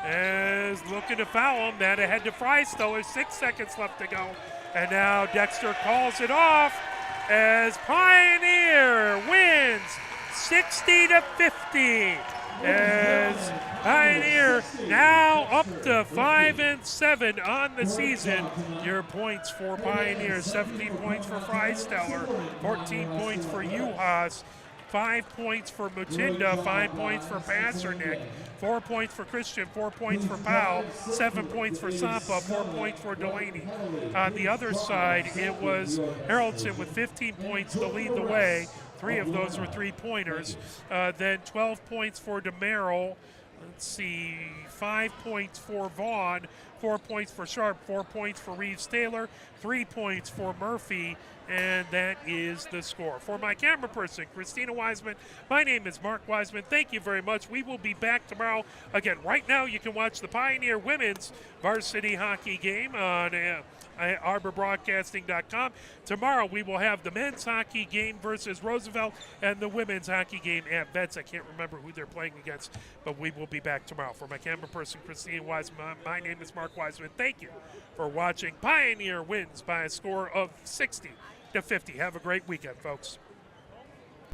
Speaker 1: is looking to foul him. That ahead to Freisteller. 6 seconds left to go. And now Dexter calls it off as Pioneer wins 60-50. As Pioneer now up to 5-7 on the season. Your points for Pioneer: 17 points for Freisteller, 14 points for Uhas, 5 points for Mutinda, 5 points for Passernick, 4 points for Christian, 4 points for Powell, 7 points for Sampa, 4 points for Delaney. On the other side, it was Haroldson with 15 points to lead the way. 3 of those were 3-pointers. Then 12 points for DeMero. Let's see, 5 points for Vaughn, 4 points for Sharp, 4 points for Reeves-Taylor, 3 points for Murphy, and that is the score. For my camera person, Christina Wiseman, my name is Mark Wiseman. Thank you very much. We will be back tomorrow. Again, right now you can watch the Pioneer Women's Varsity Hockey game on ArborBroadcasting.com. Tomorrow we will have the men's hockey game versus Roosevelt and the women's hockey game at Vets. I can't remember who they're playing against, but we will be back tomorrow. For my camera person, Christine Wiseman, my name is Mark Wiseman. Thank you for watching. Pioneer wins by a score of 60-50. Have a great weekend, folks.